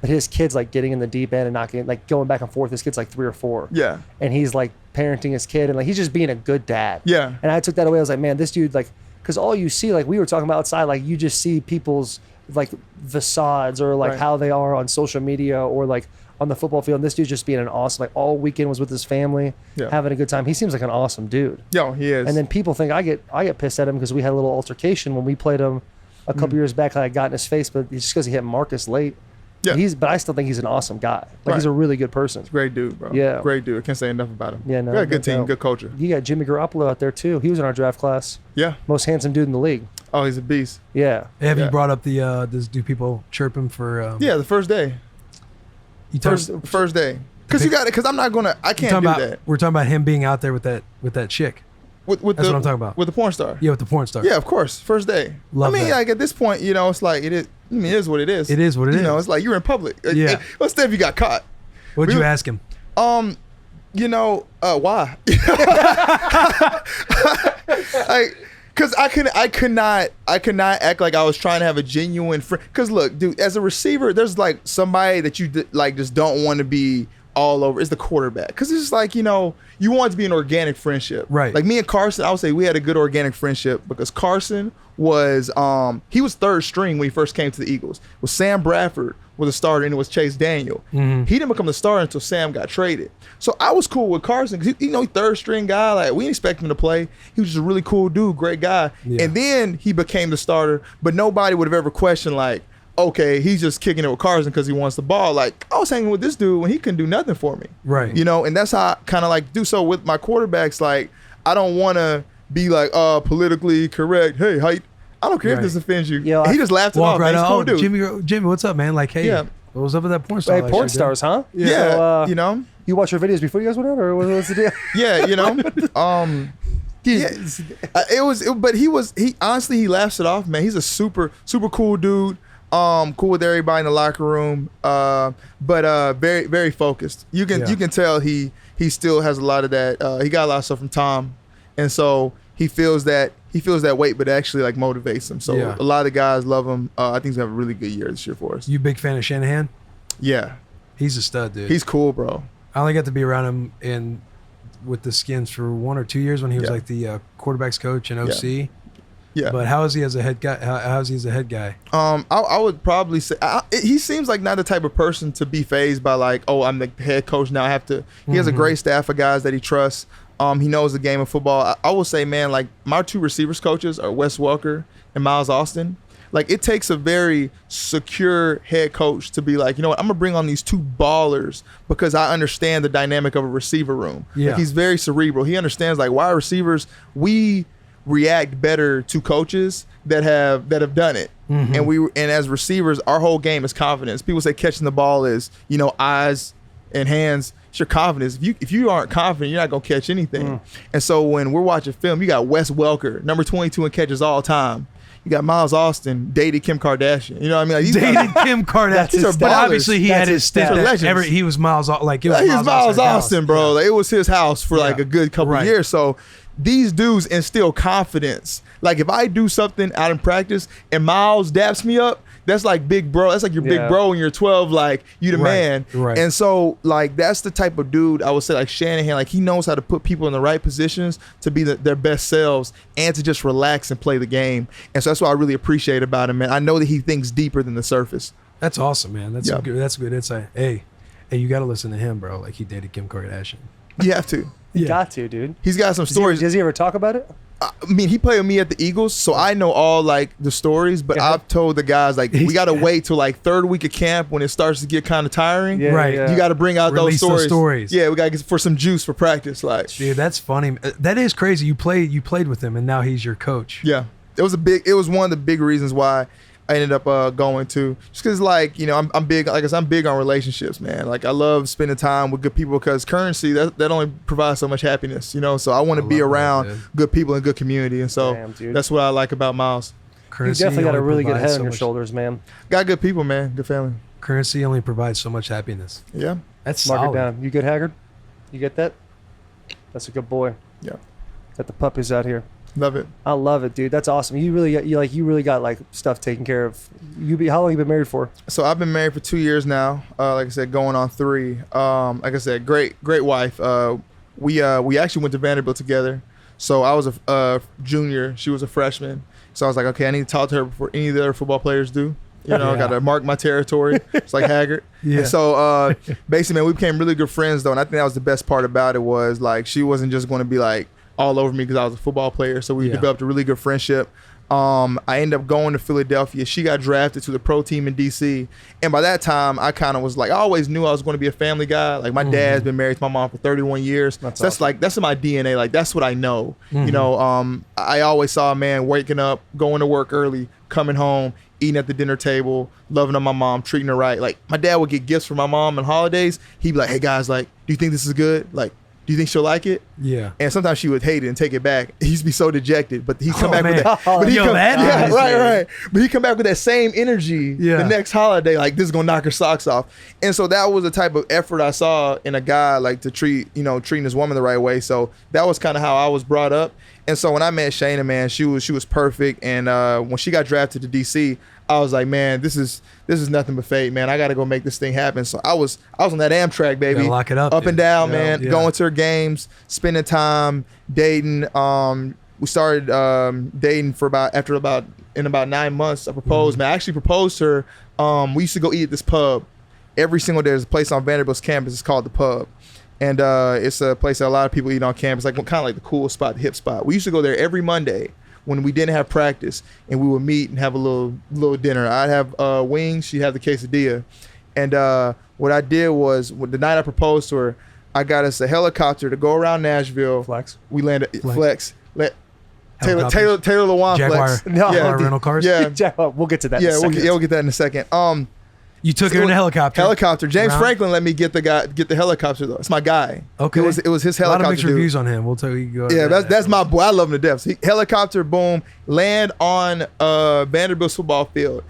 Speaker 2: but his kid's like getting in the deep end and not getting, like going back and forth. His kid's like 3 or 4.
Speaker 3: Yeah.
Speaker 2: And he's like parenting his kid and like he's just being a good dad.
Speaker 3: Yeah.
Speaker 2: And I took that away. I was like, man, this dude, like, because all you see, like we were talking about outside, like you just see people's like facades or like
Speaker 3: Right.
Speaker 2: how they are on social media or like on the football field. And this dude's just being an awesome, like all weekend was with his family, having a good time. He seems like an awesome dude.
Speaker 3: Yo, he is.
Speaker 2: And then people think I get pissed at him because we had a little altercation when we played him a couple years back. I got in his face, but it's just because he hit Marcus late.
Speaker 3: Yeah.
Speaker 2: But I still think he's an awesome guy. Like he's a really good person.
Speaker 3: Great dude, bro.
Speaker 2: Yeah.
Speaker 3: Great dude. I can't say enough about him.
Speaker 2: Yeah, no,
Speaker 3: We got a good
Speaker 2: no
Speaker 3: team,
Speaker 2: doubt.
Speaker 3: good culture.
Speaker 2: You got Jimmy Garoppolo out there too. He was in our draft class.
Speaker 3: Yeah.
Speaker 2: Most handsome dude in the league.
Speaker 3: Oh, he's a beast.
Speaker 2: Yeah.
Speaker 4: Have
Speaker 3: Yeah.
Speaker 4: you brought up the do people chirp him for?
Speaker 3: Yeah, the first day.
Speaker 4: You
Speaker 3: First day. Because you got it. Because I'm not gonna. I can't do that.
Speaker 4: We're talking about him being out there with that chick.
Speaker 3: With
Speaker 4: That's what I'm talking about.
Speaker 3: With the porn star.
Speaker 4: Yeah, with the porn star.
Speaker 3: Yeah, of course. First day.
Speaker 4: Love
Speaker 3: I mean,
Speaker 4: that.
Speaker 3: like at this point, you know, it's like it is. I mean, it is what it is.
Speaker 4: It is what it
Speaker 3: You know,
Speaker 4: is.
Speaker 3: it's like you're in public.
Speaker 4: Yeah.
Speaker 3: What's that if you got caught?
Speaker 4: What'd you ask him?
Speaker 3: You know, why? Because I could not act like I was trying to have a genuine friend. Because look, dude, as a receiver, there's like somebody that you like just don't want to be all over. It's the quarterback. Because it's just like, you know, you want it to be an organic friendship.
Speaker 4: Right.
Speaker 3: Like me and Carson, I would say we had a good organic friendship because Carson was he was third string when he first came to the Eagles. It was Sam Bradford was a starter and it was Chase Daniel.
Speaker 4: Mm-hmm.
Speaker 3: He didn't become the starter until Sam got traded. So I was cool with Carson because you know, third string guy, like we didn't expect him to play. He was just a really cool dude, great guy.
Speaker 4: Yeah.
Speaker 3: And then he became the starter, but nobody would have ever questioned like, okay, he's just kicking it with Carson because he wants the ball. Like I was hanging with this dude when he couldn't do nothing for me.
Speaker 4: Right.
Speaker 3: You know, and that's how I kind of like do. So with my quarterbacks, like I don't want to be like politically correct. Hey, height. I don't care if
Speaker 4: Right.
Speaker 3: this offends you.
Speaker 2: Yo,
Speaker 3: He just laughed it
Speaker 4: Walk
Speaker 3: off.
Speaker 4: right
Speaker 3: Man. He's a
Speaker 4: out.
Speaker 3: cool
Speaker 4: Oh,
Speaker 3: dude.
Speaker 4: Jimmy, what's up, man? Like, hey,
Speaker 3: Yeah.
Speaker 4: what was up with that porn star?
Speaker 2: Hey,
Speaker 4: last
Speaker 2: porn
Speaker 4: year, dude?
Speaker 2: stars, huh?
Speaker 3: Yeah,
Speaker 2: So,
Speaker 3: you know.
Speaker 2: You watch your videos before you guys went out, or what's the deal?
Speaker 3: Yeah, you know. Yeah, but he honestly he laughs it off, man. He's a super cool dude. Cool with everybody in the locker room. But very very focused. You can tell he still has a lot of that. He got a lot of stuff from Tom, and so he feels that weight, but it actually like motivates him. So
Speaker 4: Yeah.
Speaker 3: a lot of guys love him. I think he's gonna have a really good year this year for us.
Speaker 4: You big fan of Shanahan?
Speaker 3: Yeah,
Speaker 4: He's a stud, dude.
Speaker 3: he's cool, bro.
Speaker 4: I only got to be around him with the Skins for 1 or 2 years when he was
Speaker 3: Yeah.
Speaker 4: like the quarterbacks coach and OC.
Speaker 3: Yeah.
Speaker 4: But how is he as a head guy? How is he as a head guy?
Speaker 3: I would probably say he seems like not the type of person to be fazed by like, oh, I'm the head coach now. I have to. He has a great staff of guys that he trusts. He knows the game of football. I will say, man, like my 2 receivers coaches are Wes Welker and Miles Austin. Like it takes a very secure head coach to be like, you know what, I'm gonna bring on these 2 ballers because I understand the dynamic of a receiver room.
Speaker 4: Yeah.
Speaker 3: Like, he's very cerebral. He understands like wide receivers, we react better to coaches that have done it.
Speaker 4: Mm-hmm.
Speaker 3: And as receivers, our whole game is confidence. People say catching the ball is, you know, eyes and hands. It's your confidence. If you aren't confident, you're not gonna catch anything. And so when we're watching film, you got Wes Welker, number 22 in catches all time. You got Miles Austin, dated Kim Kardashian. You know what I mean? Like, these guys-
Speaker 4: Dated Kim
Speaker 2: That's his
Speaker 4: Kardashian. But
Speaker 2: stats.
Speaker 4: obviously he
Speaker 2: That's
Speaker 4: had
Speaker 2: his
Speaker 4: his stint.
Speaker 2: stats.
Speaker 4: that
Speaker 3: Legends.
Speaker 4: He was Miles. Like it was
Speaker 3: He was Miles
Speaker 4: Dallas.
Speaker 3: Austin, bro.
Speaker 4: Yeah.
Speaker 3: Like, it was his house for like a good couple
Speaker 4: Right.
Speaker 3: years. So these dudes instill confidence. Like if I do something out in practice and Miles daps me up, that's like big bro. That's like your big
Speaker 2: Yeah.
Speaker 3: bro when you're 12. Like you the
Speaker 4: Right,
Speaker 3: man.
Speaker 4: right.
Speaker 3: And so like that's the type of dude I would say like Shanahan. Like he knows how to put people in the right positions to be their best selves and to just relax and play the game. And so that's what I really appreciate about him, man. I know that he thinks deeper than the surface.
Speaker 4: That's awesome, man. That's
Speaker 3: Yeah.
Speaker 4: good. That's good insight. Hey, you got to listen to him, bro. Like he dated Kim Kardashian.
Speaker 3: You have to.
Speaker 2: You
Speaker 4: Yeah.
Speaker 2: got to, dude.
Speaker 3: He's got some stories.
Speaker 2: Does he ever talk about it?
Speaker 3: I mean, he played with me at the Eagles, so I know all like the stories. But
Speaker 2: Yeah.
Speaker 3: I've told the guys like we gotta wait till like 3rd week of camp when it starts to get kind of tiring.
Speaker 2: Yeah,
Speaker 4: Right.
Speaker 2: yeah.
Speaker 3: You got to bring out
Speaker 4: Release
Speaker 3: those
Speaker 4: those
Speaker 3: stories.
Speaker 4: stories.
Speaker 3: Yeah, we gotta get for some juice for practice. Like,
Speaker 4: Dude, that's funny. That is crazy. You played with him, and now he's your coach.
Speaker 3: yeah, it was one of the big reasons why I ended up going to, just because like, you know, I'm big, like I said, I'm big on relationships, man. Like I love spending time with good people because currency that only provides so much happiness, you know. So I want to
Speaker 4: I
Speaker 3: be
Speaker 4: love that,
Speaker 3: around
Speaker 4: dude.
Speaker 3: good people and good community, and so
Speaker 2: Damn, dude.
Speaker 3: that's what I like about Miles.
Speaker 2: You
Speaker 4: Currency
Speaker 2: definitely got a
Speaker 4: only
Speaker 2: really good
Speaker 4: provides
Speaker 2: head
Speaker 4: so
Speaker 2: on your
Speaker 4: much-
Speaker 2: shoulders, man.
Speaker 3: Got good people, man. Good family.
Speaker 4: Currency only provides so much happiness.
Speaker 3: Yeah,
Speaker 4: That's
Speaker 2: Mark
Speaker 4: solid.
Speaker 2: it down. You good, Haggard? You get that? That's a good boy.
Speaker 3: yeah.
Speaker 2: Got the puppies out here.
Speaker 3: Love it.
Speaker 2: I love it, dude. That's awesome. You really got like stuff taken care of. How long you been married for?
Speaker 3: So I've been married for 2 years now. Like I said, going on 3. Like I said, great wife. We actually went to Vanderbilt together. So I was a junior. She was a freshman. So I was like, okay, I need to talk to her before any of the other football players do. You know, I got to mark my territory. It's like Haggard.
Speaker 4: Yeah.
Speaker 3: And so basically, man, we became really good friends though. And I think that was the best part about it was like she wasn't just going to be like all over me because I was a football player. So we developed a really good friendship. I ended up going to Philadelphia. She got drafted to the pro team in DC. And by that time, I kind of was like, I always knew I was going to be a family guy. Like my dad's been married to my mom for 31 years. That's awesome. That's in my DNA. Like that's what I know. You know, I always saw a man waking up, going to work early, coming home, eating at the dinner table, loving on my mom, treating her right. Like my dad would get gifts from my mom on holidays. He'd be like, hey guys, like, do you think this is good? Like, do you think she'll like it?
Speaker 4: Yeah.
Speaker 3: And sometimes she would hate it and take it back. He used to be so dejected, but he'd come back with that.
Speaker 2: But
Speaker 3: Right. But he'd come back with that same energy the next holiday, like this is gonna knock her socks off. And so that was the type of effort I saw in a guy, like to treating his woman the right way. So that was kind of how I was brought up. And so when I met Shanahan, man, she was perfect. And when she got drafted to DC, I was like, man, this is nothing but fate, man. I got to go make this thing happen. So I was on that Amtrak, baby.
Speaker 4: Gotta lock it up,
Speaker 3: and down,
Speaker 4: Yeah.
Speaker 3: man. Going to her games, spending time, dating. We started dating for about 9 months. I proposed, man. I actually proposed to her. We used to go eat at this pub every single day. There's a place on Vanderbilt's campus. It's called The Pub. And it's a place that a lot of people eat on campus, like kind of like the cool spot, the hip spot. We used to go there every Monday when we didn't have practice, and we would meet and have a little dinner. I'd have wings, she'd have the quesadilla. And what I did was, the night I proposed to her, I got us a helicopter to go around Nashville.
Speaker 2: Flex.
Speaker 3: We landed Flex. Taylor Lewan
Speaker 4: Jaguar.
Speaker 3: Flex.
Speaker 2: No.
Speaker 4: Rental cars.
Speaker 3: Yeah.
Speaker 2: We'll get to that. In a second.
Speaker 3: We'll get that in a second.
Speaker 4: You took her in a helicopter.
Speaker 3: Helicopter. James Franklin let me get the helicopter though. It's my guy.
Speaker 4: Okay.
Speaker 3: It was his helicopter.
Speaker 4: A lot of mixed
Speaker 3: dude.
Speaker 4: reviews on him. We'll tell you. Go
Speaker 3: Yeah, that's my boy. I love him to death. So helicopter, boom, land on Vanderbilt football field.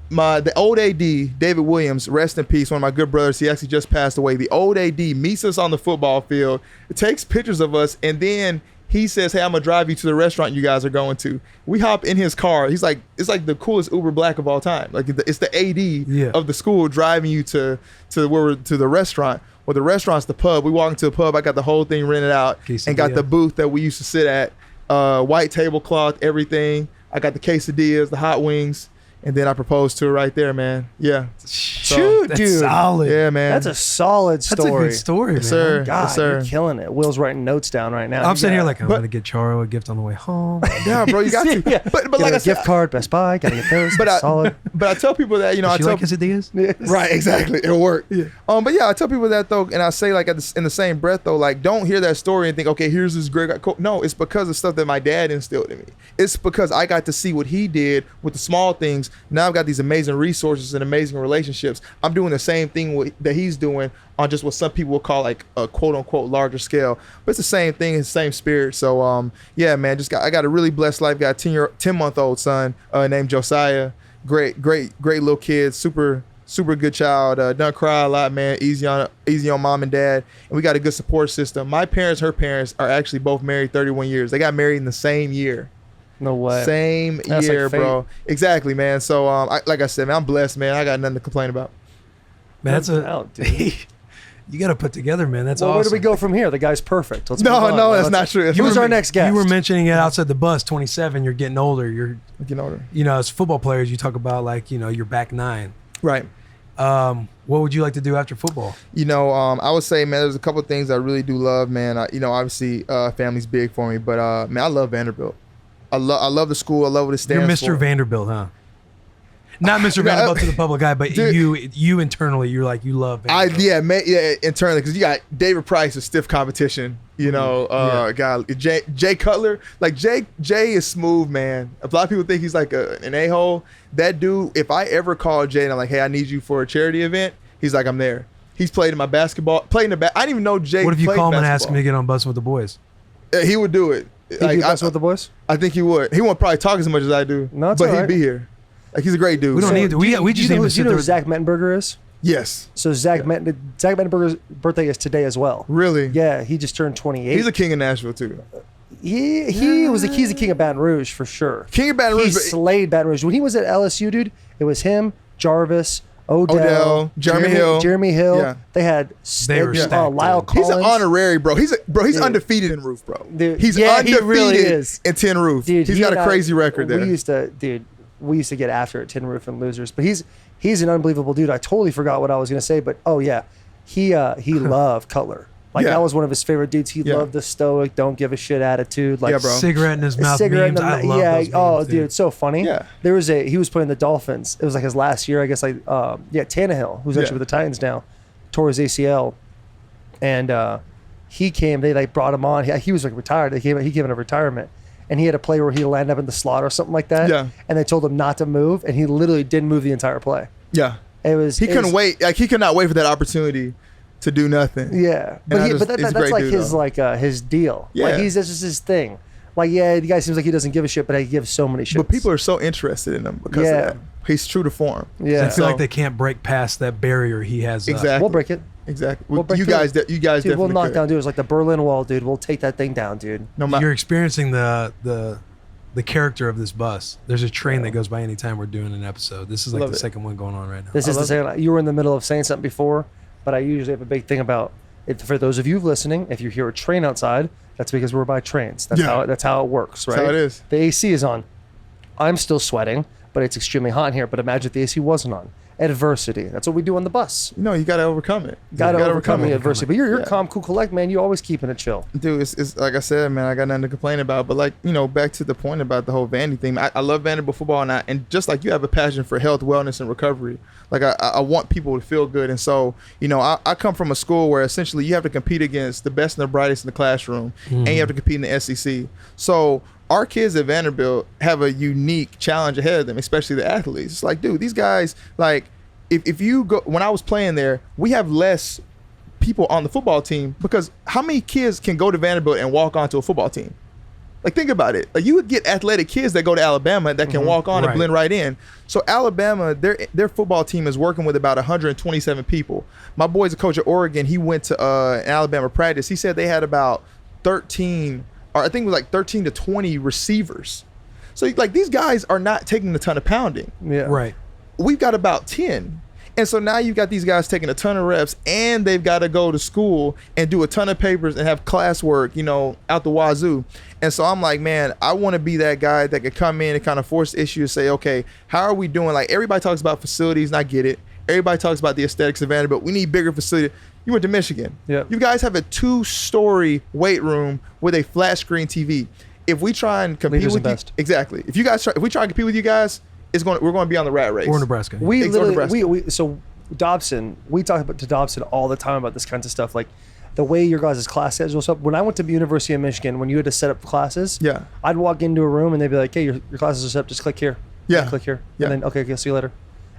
Speaker 3: The old AD, David Williams, rest in peace, one of my good brothers. He actually just passed away. The old AD meets us on the football field, takes pictures of us, and then he says, hey, I'm going to drive you to the restaurant you guys are going to. We hop in his car. He's like, it's like the coolest Uber Black of all time. Like it's the AD of the school driving you to the restaurant. Well, the restaurant's the pub. We walk into the pub. I got the whole thing rented out and got the booth that we used to sit at. White tablecloth, everything. I got the quesadillas, the hot wings. And then I proposed to her right there, man. Yeah.
Speaker 2: Shoot,
Speaker 4: that's
Speaker 2: dude.
Speaker 4: solid.
Speaker 3: Yeah, man.
Speaker 2: That's a solid story.
Speaker 4: That's a good story,
Speaker 3: Yes,
Speaker 4: man.
Speaker 3: sir.
Speaker 2: God,
Speaker 3: Yes, sir.
Speaker 2: you're killing it. Will's writing notes down right now.
Speaker 4: I'm sitting here like, I'm going to get Charo a gift on the way home.
Speaker 3: Yeah, bro, you got to.
Speaker 2: Yeah.
Speaker 3: But
Speaker 2: Get
Speaker 3: like
Speaker 2: a
Speaker 3: I said,
Speaker 2: gift card, Best Buy, gotta get those. Solid.
Speaker 3: But I tell people that,
Speaker 4: Does she like quesadillas?
Speaker 3: Right, exactly. It'll work. Yeah. But yeah, I tell people that though, and I say like in the same breath though, like don't hear that story and think, okay, here's this great guy. No, it's because of stuff that my dad instilled in me. It's because I got to see what he did with the small things. Now I've got these amazing resources and amazing relationships. I'm doing the same thing that he's doing on just what some people will call like a quote unquote larger scale. But it's the same thing, it's the same spirit. So yeah, man, I got a really blessed life. Got a 10-month-old son named Josiah. Great little kid, super good child. Doesn't cry a lot, man. Easy on mom and dad. And we got a good support system. My parents, her parents are actually both married 31 years. They got married in the same year.
Speaker 2: No way.
Speaker 3: Same
Speaker 2: That's
Speaker 3: year,
Speaker 2: like fate.
Speaker 3: bro. Exactly, man. So like I said, man, I'm blessed, man. I got nothing to complain about.
Speaker 4: Man, that's
Speaker 2: out, dude.
Speaker 4: you got to put together, man. That's
Speaker 2: Well,
Speaker 4: awesome.
Speaker 2: where do we go from here? The guy's perfect. Let's move on.
Speaker 3: No, that's not true.
Speaker 2: Who's our next guest?
Speaker 4: You were mentioning it outside the bus, 27, you're getting older. You're
Speaker 3: getting older.
Speaker 4: You know, as football players, you talk about like, you know, you're back 9.
Speaker 3: Right.
Speaker 4: What would you like to do after football?
Speaker 3: You know, I would say, man, there's a couple of things I really do love, man. Obviously, family's big for me, but man, I love Vanderbilt. I love the school. I love what it stands for.
Speaker 4: You're Mr. Vanderbilt, huh? Not Mr. Vanderbilt to the public eye, but dude, you internally, you're like, you love Vanderbilt.
Speaker 3: Internally, because you got David Price, a stiff competition. You know, guy Jay Cutler, like Jay is smooth, man. A lot of people think he's like an a-hole. That dude, if I ever call Jay and I'm like, hey, I need you for a charity event, he's like, I'm there. He's played in my basketball, I didn't even know Jay.
Speaker 4: What if you
Speaker 3: played
Speaker 4: call him and
Speaker 3: basketball.
Speaker 4: ask him to get on Bussin with the boys?
Speaker 3: He would do it.
Speaker 2: He'd be best with the boys?
Speaker 3: I think he would. He won't probably talk as much as I do.
Speaker 2: No, it's
Speaker 3: but
Speaker 2: all
Speaker 3: he'd
Speaker 2: right.
Speaker 3: be here. Like he's a great dude.
Speaker 4: We don't need to. We just need to
Speaker 2: do
Speaker 4: sit
Speaker 2: you know
Speaker 4: there.
Speaker 2: who Zach Mettenberger is?
Speaker 3: Yes.
Speaker 2: So Zach Mettenberger's birthday is today as well.
Speaker 3: Really?
Speaker 2: Yeah, he just turned 28.
Speaker 3: He's a king of Nashville too.
Speaker 2: he's the king of Baton Rouge for sure.
Speaker 3: King of Baton Rouge.
Speaker 2: He slayed Baton Rouge. When he was at LSU, dude, it was him, Jarvis, Odell,
Speaker 3: Jeremy Hill.
Speaker 2: Yeah. They had
Speaker 4: were stacked,
Speaker 2: Lyle
Speaker 4: dude.
Speaker 2: Collins.
Speaker 3: He's an honorary, bro. He's undefeated in Roof, bro.
Speaker 2: Dude,
Speaker 3: he's
Speaker 2: yeah, he
Speaker 3: undefeated
Speaker 2: really is.
Speaker 3: in Tin Roof.
Speaker 2: Dude,
Speaker 3: he's got a crazy record there.
Speaker 2: We used to get after it, Tin Roof and Losers. But he's an unbelievable dude. I totally forgot what I was gonna say, but he loved Cutler. Like that was one of his favorite dudes. He loved the stoic, don't give a shit attitude. Like
Speaker 3: bro.
Speaker 4: Cigarette in his mouth. Memes. I love those memes,
Speaker 2: dude, it's so funny.
Speaker 3: Yeah.
Speaker 2: He was playing the Dolphins. It was like his last year, I guess. Like Tannehill, who's actually with the Titans now, tore his ACL, and he came. They like brought him on. He was like retired. He came in a retirement, and he had a play where he landed up in the slot or something like that.
Speaker 3: Yeah.
Speaker 2: And they told him not to move, and he literally didn't move the entire play.
Speaker 3: Yeah.
Speaker 2: He
Speaker 3: couldn't wait. Like he could not wait for that opportunity to do nothing.
Speaker 2: Yeah, but that's like his deal.
Speaker 3: Yeah.
Speaker 2: Like that's just his thing. Like the guy seems like he doesn't give a shit, but he gives so many shits.
Speaker 3: But people are so interested in him because of that. He's true to form.
Speaker 2: Yeah,
Speaker 4: I feel like they can't break past that barrier he has.
Speaker 3: Exactly.
Speaker 2: We'll break it.
Speaker 3: Exactly.
Speaker 2: Break
Speaker 3: you guys definitely
Speaker 2: we'll knock
Speaker 3: could.
Speaker 2: down dudes like the Berlin Wall, dude. We'll take that thing down, dude.
Speaker 3: No matter.
Speaker 4: You're experiencing the character of this bus. There's a train that goes by anytime we're doing an episode. This is like the second one going on right now.
Speaker 2: This is the second. You were in the middle of saying something before, but I usually have a big thing about. For those of you listening, if you hear a train outside, that's because we're by trains. That's how it works, right?
Speaker 3: That's how it is.
Speaker 2: The AC is on. I'm still sweating, but it's extremely hot in here. But imagine if the AC wasn't on. Adversity. That's what we do on the bus.
Speaker 3: No, you got to overcome it.
Speaker 2: Got to overcome the adversity. But you're calm, cool, collect, man. You always keeping it chill.
Speaker 3: Dude, it's like I said, man, I got nothing to complain about. But like, back to the point about the whole Vandy thing. I love Vanderbilt football, and just like you have a passion for health, wellness, and recovery. Like I want people to feel good. And so, I come from a school where essentially you have to compete against the best and the brightest in the classroom, and you have to compete in the SEC. So our kids at Vanderbilt have a unique challenge ahead of them, especially the athletes. It's like, dude, these guys, like, if you go, when I was playing there, we have less people on the football team because how many kids can go to Vanderbilt and walk onto a football team? Like, think about it. Like, you would get athletic kids that go to Alabama that can walk on and blend right in. So Alabama, their football team is working with about 127 people. My boy's a coach at Oregon. He went to an Alabama practice. He said they had about 13, or I think it was like 13 to 20 receivers. So like these guys are not taking a ton of pounding.
Speaker 2: Yeah.
Speaker 4: Right.
Speaker 3: We've got about 10. And so now you've got these guys taking a ton of reps, and they've got to go to school and do a ton of papers and have classwork, out the wazoo. And so I'm like, man, I want to be that guy that could come in and kind of force the issue and say, okay, how are we doing? Like, everybody talks about facilities, and I get it. Everybody talks about the aesthetics of Vanderbilt. We need bigger facilities. You went to Michigan.
Speaker 2: Yeah.
Speaker 3: You guys have a 2-story weight room with a flat screen TV. If we try and compete with you, exactly. If we try and compete with you guys, we're going to be on the rat race.
Speaker 4: Or Nebraska.
Speaker 2: We literally, so Dobson, we talk to Dobson all the time about this kinds of stuff. Like the way your guys' class schedules up. When I went to the University of Michigan, when you had to set up classes, I'd walk into a room and they'd be like, hey, your classes are set up, just click here.
Speaker 3: Yeah.
Speaker 2: Click here.
Speaker 3: Yeah.
Speaker 2: And then, okay, see you later.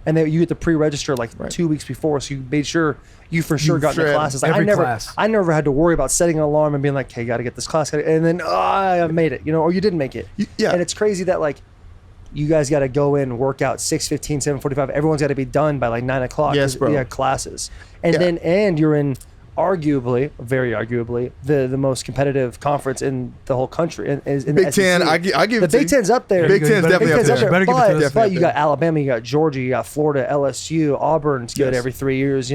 Speaker 2: And then you get to pre-register 2 weeks before, so you made sure you got into classes. Like, I never had to worry about setting an alarm and being like, hey, got to get this class. And then, I made it, or you didn't make it.
Speaker 3: Yeah.
Speaker 2: And it's crazy that you guys got to go in, work out 6:15, 7:45. Everyone's got to be done by 9 o'clock.
Speaker 3: Yes, bro.
Speaker 2: You had classes, and you're in very arguably, the most competitive conference in the whole country. In
Speaker 3: Big
Speaker 2: the
Speaker 3: Ten,
Speaker 2: SEC.
Speaker 3: I give
Speaker 2: the
Speaker 3: it to
Speaker 2: Big Ten's up there.
Speaker 3: Big Ten's definitely up there.
Speaker 2: But you got Alabama, you got Georgia, you got Florida, LSU, Auburn's good every 3 years.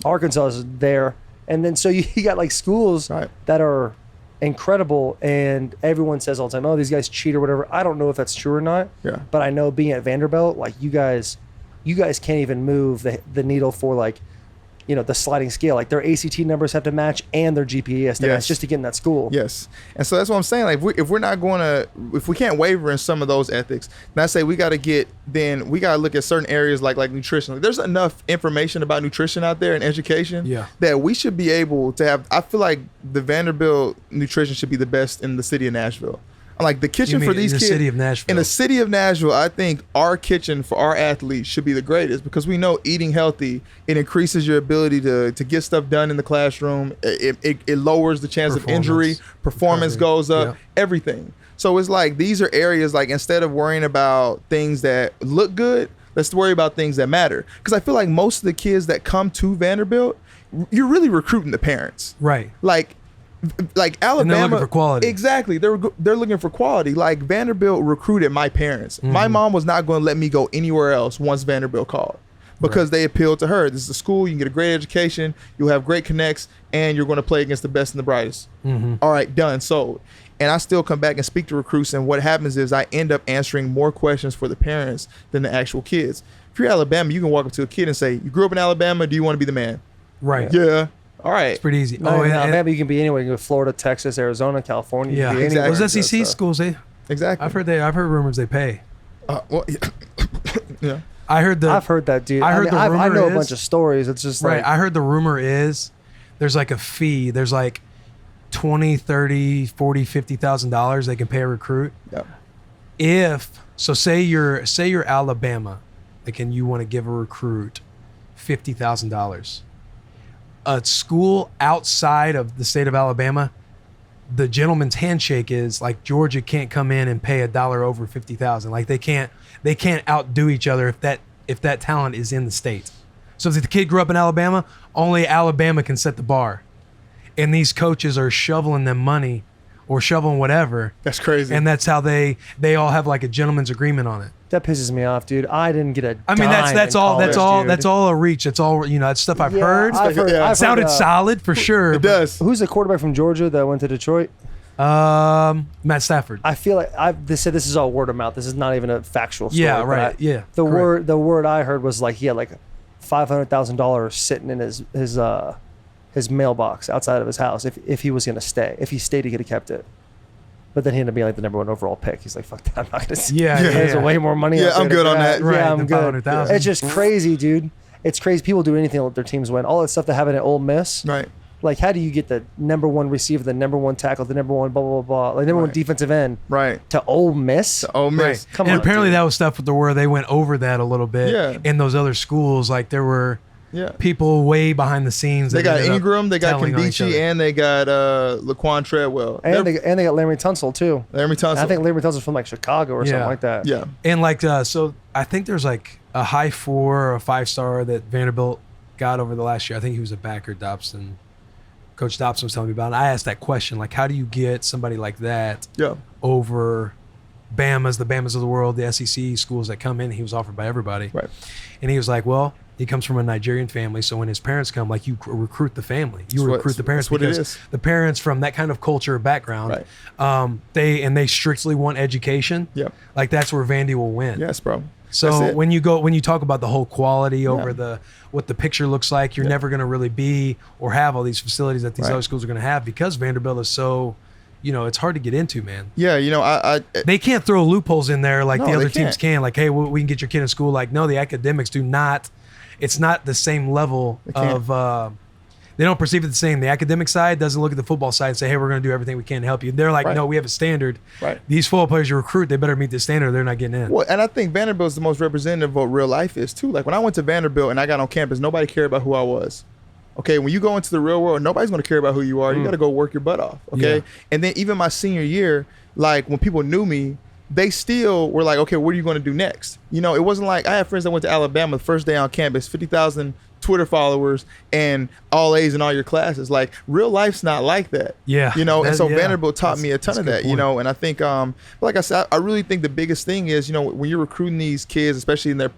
Speaker 2: Arkansas is there, and then so you got schools that are incredible, and everyone says all the time, oh, these guys cheat or whatever. I don't know if that's true or not.
Speaker 3: Yeah.
Speaker 2: But I know being at Vanderbilt, you guys can't even move the needle for the sliding scale. Their ACT numbers have to match and their GPA has to match just to get in that school.
Speaker 3: Yes. And so that's what I'm saying. If we're not going to, if we can't waver in some of those ethics, and I say we got to look at certain areas like nutrition. There's enough information about nutrition out there and education that we should be able to have. I feel like the Vanderbilt nutrition should be the best in the city of Nashville. Like the kitchen for these kids in the city of Nashville, I think our kitchen for our athletes should be the greatest, because we know eating healthy, it increases your ability to get stuff done in the classroom. It lowers the chance of injury. Performance goes up. Everything. So it's these are areas instead of worrying about things that look good, let's worry about things that matter. Because I feel like most of the kids that come to Vanderbilt, you're really recruiting the parents.
Speaker 4: Right.
Speaker 3: like Alabama,
Speaker 4: looking for quality.
Speaker 3: Exactly, they're looking for quality. Like Vanderbilt recruited my parents. My mom was not going to let me go anywhere else once Vanderbilt called, because they appealed to her. This is a school, you can get a great education, you'll have great connects, and you're going to play against the best and the brightest. All right, done, sold. And I still come back and speak to recruits, and what happens is I end up answering more questions for the parents than the actual kids. If you're Alabama, you can walk up to a kid and say, you grew up in Alabama, do you want to be the man?
Speaker 4: Right.
Speaker 3: Yeah. All right.
Speaker 4: It's pretty easy.
Speaker 2: No, in Alabama, you can be anywhere. You can go to Florida, Texas, Arizona, California.
Speaker 4: Yeah,
Speaker 2: you can be
Speaker 3: exactly.
Speaker 2: anywhere.
Speaker 4: Those SEC schools,
Speaker 3: Exactly.
Speaker 4: I've heard rumors they pay.
Speaker 3: Well, yeah.
Speaker 4: I've heard
Speaker 2: that, dude.
Speaker 4: I heard
Speaker 2: I know a
Speaker 4: is-
Speaker 2: bunch of stories. It's just
Speaker 4: right.
Speaker 2: like,
Speaker 4: I heard the rumor is there's like a fee. There's like $20, $30, $40, $50,000 they can pay a recruit.
Speaker 3: Yeah.
Speaker 4: Say you're Alabama, like, and you want to give a recruit $50,000. A school outside of the state of Alabama, the gentleman's handshake is like Georgia can't come in and pay $1 over 50,000. Like they can't outdo each other if that talent is in the state. So if the kid grew up in Alabama, only Alabama can set the bar, and these coaches are shoveling them money or shoveling whatever.
Speaker 3: That's crazy.
Speaker 4: And that's how they all have like a gentleman's agreement on it.
Speaker 2: that pisses me off, dude. I didn't get a
Speaker 4: I mean, that's all
Speaker 2: dude.
Speaker 4: that's all a reach. That's all, that's stuff I've heard.
Speaker 2: I've heard,
Speaker 3: Yeah.
Speaker 2: I've
Speaker 4: Sounded
Speaker 2: heard,
Speaker 4: solid for sure.
Speaker 3: It does.
Speaker 2: Who's the quarterback from Georgia that went to Detroit?
Speaker 4: Matt Stafford.
Speaker 2: I feel like they said this is all word of mouth. This is not even a factual story.
Speaker 4: Yeah,
Speaker 2: but
Speaker 4: right. Yeah,
Speaker 2: The
Speaker 4: correct.
Speaker 2: word I heard was like he had like $500,000 sitting in his mailbox outside of his house if he was gonna stay. If he stayed, he could have kept it. But then he ended up being like the number 1 overall pick. He's like, fuck that, I'm not gonna see.
Speaker 4: Yeah,
Speaker 2: There's way more money.
Speaker 3: Yeah,
Speaker 2: out there
Speaker 3: I'm
Speaker 2: to
Speaker 3: good on
Speaker 2: grab.
Speaker 3: that.
Speaker 4: Right,
Speaker 2: Yeah, I'm
Speaker 4: the
Speaker 2: good.
Speaker 4: 500,000.
Speaker 2: It's just crazy, dude. It's crazy. People do anything to let their teams win. All that stuff that happened at Ole Miss.
Speaker 3: Right.
Speaker 2: Like, how do you get the number 1 receiver, the number 1 tackle, the number 1 blah blah blah, like number 1
Speaker 3: Right.
Speaker 2: defensive end
Speaker 3: Right.
Speaker 2: to Ole Miss?
Speaker 3: To Ole Miss.
Speaker 2: Come
Speaker 4: and
Speaker 2: on,
Speaker 4: apparently
Speaker 2: dude.
Speaker 4: that was stuff where they went over that a little bit.
Speaker 3: Yeah.
Speaker 4: In those other schools, like there were
Speaker 3: Yeah.
Speaker 4: people way behind the scenes.
Speaker 3: They
Speaker 4: that
Speaker 3: got
Speaker 4: ended up
Speaker 3: Ingram, they got
Speaker 4: telling on each
Speaker 3: Kandichi,
Speaker 4: other.
Speaker 3: and they got Laquan Treadwell.
Speaker 2: And they got Larry Tunsil too.
Speaker 3: Larry Tunsil.
Speaker 2: I think Larry Tunsil's from like Chicago or something
Speaker 4: Yeah.
Speaker 2: like that.
Speaker 3: Yeah.
Speaker 4: And like so I think there's like a high 4 or a 5-star that Vanderbilt got over the last year. I think he was a backer, Dobson. Coach Dobson was telling me about it. And I asked that question, like, how do you get somebody like that
Speaker 3: Yeah.
Speaker 4: over the Bamas of the world, the SEC schools that come in? He was offered by everybody.
Speaker 3: Right.
Speaker 4: And he was like, well, he comes from a Nigerian family, so when his parents come, like, you recruit the family. You recruit the parents
Speaker 3: that's what it
Speaker 4: because
Speaker 3: is.
Speaker 4: the parents from that kind of culture or background, they strictly want education.
Speaker 3: Yeah.
Speaker 4: Like, that's where Vandy will win.
Speaker 3: Yes, bro.
Speaker 4: So
Speaker 3: That's it.
Speaker 4: when you talk about the whole quality over what the picture looks like, you're never going to really be or have all these facilities that these
Speaker 3: Right.
Speaker 4: other schools are going to have because Vanderbilt is so, it's hard to get into, man.
Speaker 3: Yeah, I
Speaker 4: They can't throw loopholes in there like
Speaker 3: No,
Speaker 4: the
Speaker 3: they
Speaker 4: other teams
Speaker 3: can't.
Speaker 4: can. Like, hey, we can get your kid in school. Like, no, the academics do not. It's not the same level
Speaker 3: can't.
Speaker 4: of. They don't perceive it the same. The academic side doesn't look at the football side and say, hey, we're going to do everything we can to help you. They're like,
Speaker 3: Right.
Speaker 4: no, we have a standard.
Speaker 3: Right.
Speaker 4: These football players you recruit, they better meet the standard or they're not getting in.
Speaker 3: Well, and I think Vanderbilt is the most representative of what real life is too. Like when I went to Vanderbilt and I got on campus, nobody cared about who I was. Okay, when you go into the real world, nobody's going to care about who you are. You got to go work your butt off. Okay,
Speaker 4: Yeah.
Speaker 3: and then even my senior year, like when people knew me, they still were like, okay, what are you going to do next? It wasn't like I had friends that went to Alabama the first day on campus, 50,000 Twitter followers and all A's in all your classes. Like real life's not like that.
Speaker 4: Yeah.
Speaker 3: And so
Speaker 4: Yeah.
Speaker 3: Vanderbilt taught me a ton
Speaker 4: That's
Speaker 3: of
Speaker 4: a
Speaker 3: that,
Speaker 4: good point.
Speaker 3: and I think, like I said, I really think the biggest thing is, when you're recruiting these kids, especially when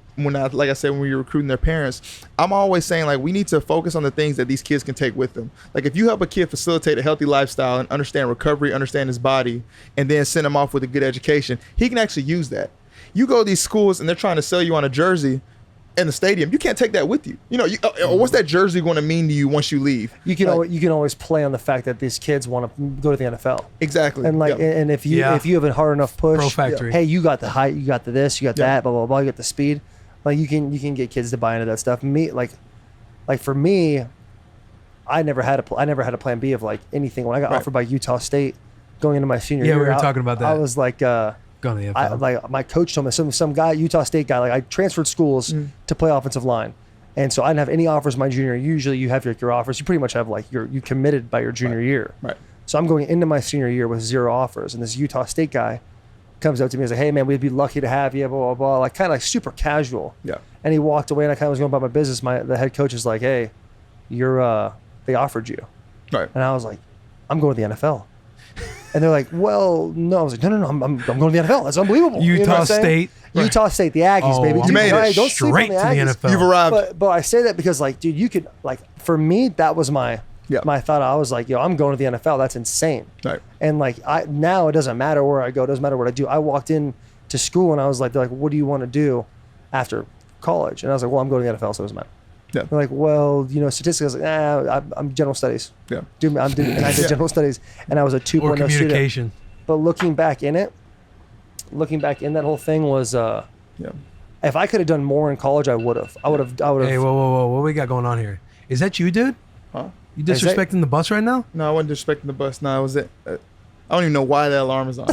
Speaker 3: you're recruiting their parents, I'm always saying like, we need to focus on the things that these kids can take with them. Like if you help a kid facilitate a healthy lifestyle and understand recovery, understand his body, and then send him off with a good education, he can actually use that. You go to these schools and they're trying to sell you on a jersey in the stadium, you can't take that with you. What's that jersey going to mean to you once you leave?
Speaker 2: You can always play on the fact that these kids want to go to the NFL.
Speaker 3: Exactly.
Speaker 2: And like,
Speaker 3: Yeah.
Speaker 2: and if you
Speaker 4: Yeah.
Speaker 2: have a hard enough push,
Speaker 4: Pro factory.
Speaker 2: hey, you got the height, you got the this, you got
Speaker 3: Yeah.
Speaker 2: that, blah blah blah, you got the speed. Like you can get kids to buy into that stuff. Me, like for me, I never had a plan B of like anything. When I got
Speaker 3: Right.
Speaker 2: offered by Utah State going into my senior
Speaker 4: Yeah,
Speaker 2: year,
Speaker 4: we were
Speaker 2: I-
Speaker 4: talking about that.
Speaker 2: I was like,
Speaker 4: Going to the NFL.
Speaker 2: like my coach told me some guy, Utah State guy, like I transferred schools to play offensive line. And so I didn't have any offers my junior year. Usually you have your offers. You pretty much have like you committed by your junior year.
Speaker 3: Right.
Speaker 2: So I'm going into my senior year with 0 offers. And this Utah State guy comes up to me and says, hey man, we'd be lucky to have you, blah, blah, blah. Like kind of like super casual.
Speaker 3: Yeah.
Speaker 2: And he walked away and I kind of was going about my business. The head coach is like, hey, they offered you.
Speaker 3: Right.
Speaker 2: And I was like, I'm going to the NFL. And they're like, well, no. I was like, no, I'm going to the NFL. That's unbelievable. You know what
Speaker 4: Utah
Speaker 2: I'm saying?
Speaker 4: State.
Speaker 2: Utah State, the Aggies, baby.
Speaker 3: You made it.
Speaker 2: Don't sleep on
Speaker 4: Straight
Speaker 2: the
Speaker 4: to the
Speaker 2: Aggies.
Speaker 4: NFL.
Speaker 3: You've arrived.
Speaker 2: But I say that because, like, dude, you could, like, for me, that was my thought. I was like, yo, I'm going to the NFL. That's insane.
Speaker 3: Right.
Speaker 2: And like, now it doesn't matter where I go. It doesn't matter what I do. I walked in to school and I was like, they're like, what do you want to do after college? And I was like, well, I'm going to the NFL, so it doesn't matter.
Speaker 3: Yeah.
Speaker 2: They're like, well, you know, statistics. I was like, I'm general studies.
Speaker 3: Yeah.
Speaker 2: And I did general studies, and I was a 2.0
Speaker 4: Or
Speaker 2: student.
Speaker 4: communication.
Speaker 2: But looking back in that whole thing was, if I could have done more in college, I would have.
Speaker 4: Hey, whoa. What we got going on here? Is that you, dude?
Speaker 3: Huh?
Speaker 4: You disrespecting the bus right now?
Speaker 3: No, I wasn't disrespecting the bus. No, I was it. I don't even know why that alarm is on.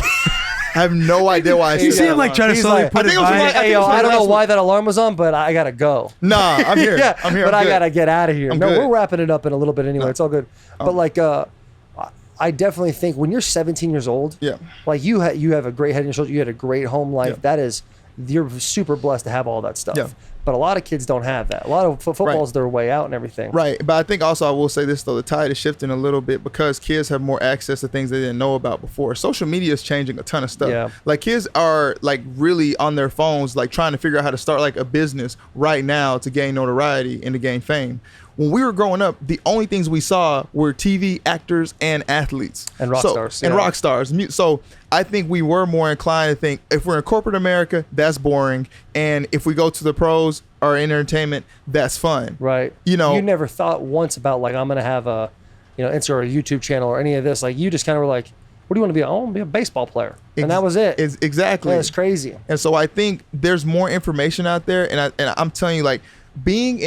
Speaker 3: I have no idea why.
Speaker 4: You see him like trying to
Speaker 2: He's
Speaker 4: slowly
Speaker 2: like,
Speaker 4: put
Speaker 3: I
Speaker 4: it
Speaker 3: think it was
Speaker 4: by.
Speaker 3: like-
Speaker 2: Hey, yo,
Speaker 3: I think
Speaker 2: I don't know
Speaker 3: last
Speaker 2: why that alarm was on, but I gotta go.
Speaker 3: Nah, I'm here.
Speaker 2: Yeah,
Speaker 3: I'm here.
Speaker 2: but
Speaker 3: I'm
Speaker 2: I
Speaker 3: good.
Speaker 2: gotta get out of here.
Speaker 3: I'm
Speaker 2: No,
Speaker 3: good.
Speaker 2: we're wrapping it up in a little bit anyway. It's all good. But like, I definitely think when you're 17 years old,
Speaker 3: Yeah.
Speaker 2: like you have a great head on your shoulders. You had a great home life.
Speaker 3: Yeah.
Speaker 2: That is, you're super blessed to have all that stuff.
Speaker 3: Yeah.
Speaker 2: But a lot of kids don't have that. A lot of football's
Speaker 3: Right.
Speaker 2: their way out and everything.
Speaker 3: Right, but I think also I will say this though, the tide is shifting a little bit because kids have more access to things they didn't know about before. Social media is changing a ton of stuff.
Speaker 2: Yeah.
Speaker 3: Like kids are like really on their phones, like trying to figure out how to start like a business right now to gain notoriety and to gain fame. When we were growing up, the only things we saw were TV actors and athletes.
Speaker 2: And rock stars,
Speaker 3: And
Speaker 2: yeah.
Speaker 3: rock stars. So I think we were more inclined to think if we're in corporate America, that's boring. And if we go to the pros or entertainment, that's fun.
Speaker 2: Right.
Speaker 3: You know-
Speaker 2: you never thought once about like, I'm going to have a, you know, Insta or a YouTube channel or any of this. Like you just kind of were like, what do you want to be? I want to be a baseball player. And that was it.
Speaker 3: Exactly.
Speaker 2: Yeah, it's crazy.
Speaker 3: And so I think there's more information out there, and I'm telling you, like being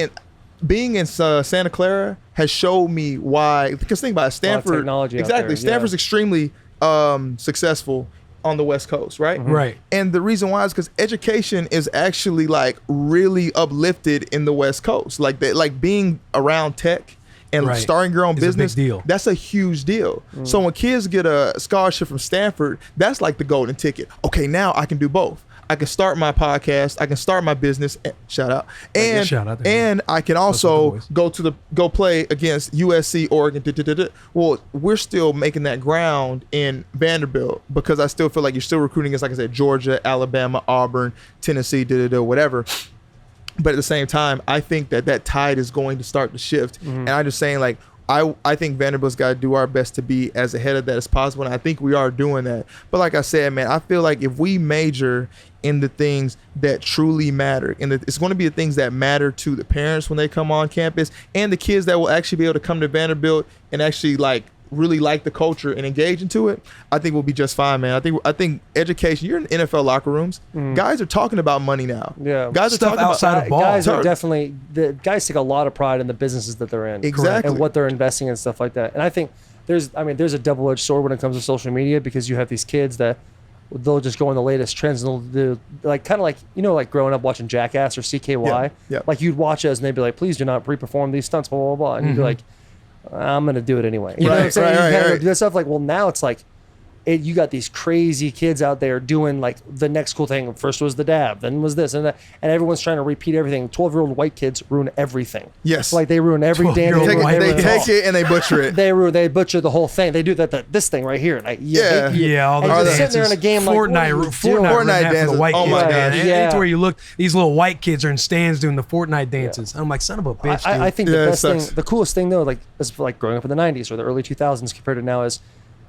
Speaker 3: in Santa Clara has showed me why. Because think about it, Stanford.
Speaker 2: technology out
Speaker 3: Exactly.
Speaker 2: there,
Speaker 3: Stanford's
Speaker 2: yeah.
Speaker 3: extremely successful on the West Coast, right?
Speaker 4: Right.
Speaker 3: And the reason why is because education is actually like really uplifted in the West Coast. Like that, like being around tech and
Speaker 4: Right.
Speaker 3: starting your own
Speaker 4: It's a big
Speaker 3: business.
Speaker 4: deal.
Speaker 3: That's a huge deal. So when kids get a scholarship from Stanford, that's like the golden ticket. Okay, now I can do both. I can start my podcast. I can start my business. Shout out. And
Speaker 4: shout out there.
Speaker 3: and I can
Speaker 4: Those are
Speaker 3: also
Speaker 4: the boys.
Speaker 3: go play against USC, Oregon. Well, we're still making that ground in Vanderbilt because I still feel like you're still recruiting against, like I said, Georgia, Alabama, Auburn, Tennessee, whatever. But at the same time, I think that tide is going to start to shift. And I'm just saying, like, I think Vanderbilt's got to do our best to be as ahead of that as possible. And I think we are doing that. But like I said, man, I feel like if we major in the things that truly matter, and it's going to be the things that matter to the parents when they come on campus and the kids that will actually be able to come to Vanderbilt and actually like really like the culture and engage into it, I think we'll be just fine, man. I think education, you're in NFL locker rooms, guys are talking about money now.
Speaker 2: Yeah.
Speaker 3: Guys are
Speaker 4: Stuff
Speaker 3: talking
Speaker 4: outside
Speaker 3: about
Speaker 4: of ball.
Speaker 2: Guys are
Speaker 3: Sorry.
Speaker 2: definitely, the guys take a lot of pride in the businesses that they're in.
Speaker 3: Exactly.
Speaker 2: And what they're investing in and stuff like that. And I think there's a double-edged sword when it comes to social media because you have these kids that they'll just go on the latest trends and they'll do like kind of like, you know, like growing up watching Jackass or CKY.
Speaker 3: Yeah.
Speaker 2: Like you'd watch us and they'd be like, please do not pre-perform these stunts, blah, blah, blah. And you'd be like, I'm going to do it anyway. You know what I'm
Speaker 3: Right,
Speaker 2: saying?
Speaker 3: right,
Speaker 2: You kinda
Speaker 3: right.
Speaker 2: do that stuff like, well, now it's like, you got these crazy kids out there doing like the next cool thing. First was the dab, then was this and that, and everyone's trying to repeat everything. 12-year-old white kids ruin everything.
Speaker 3: Yes.
Speaker 2: Like they ruin every damn
Speaker 4: 12-year-old
Speaker 2: thing.
Speaker 4: white
Speaker 3: they
Speaker 4: kids.
Speaker 3: take it and they butcher it.
Speaker 2: They butcher the whole thing. They do this thing right here. Like,
Speaker 3: Yeah.
Speaker 4: Yeah, all
Speaker 2: and
Speaker 4: the
Speaker 2: you're
Speaker 4: dances.
Speaker 2: sitting there in a game like, what are you doing?
Speaker 3: Fortnite
Speaker 4: Fortnite
Speaker 3: dances.
Speaker 4: for the white
Speaker 3: Oh
Speaker 4: kids,
Speaker 3: my
Speaker 4: man.
Speaker 3: gosh.
Speaker 4: And
Speaker 2: Yeah.
Speaker 4: it's where you look, these little white kids are in stands doing the Fortnite dances. I'm like, son of a bitch, dude.
Speaker 2: I think
Speaker 3: Yeah,
Speaker 2: the
Speaker 3: it
Speaker 2: best thing,
Speaker 3: sucks.
Speaker 2: the coolest thing though, like is like growing up in the 90s or the early 2000s compared to now is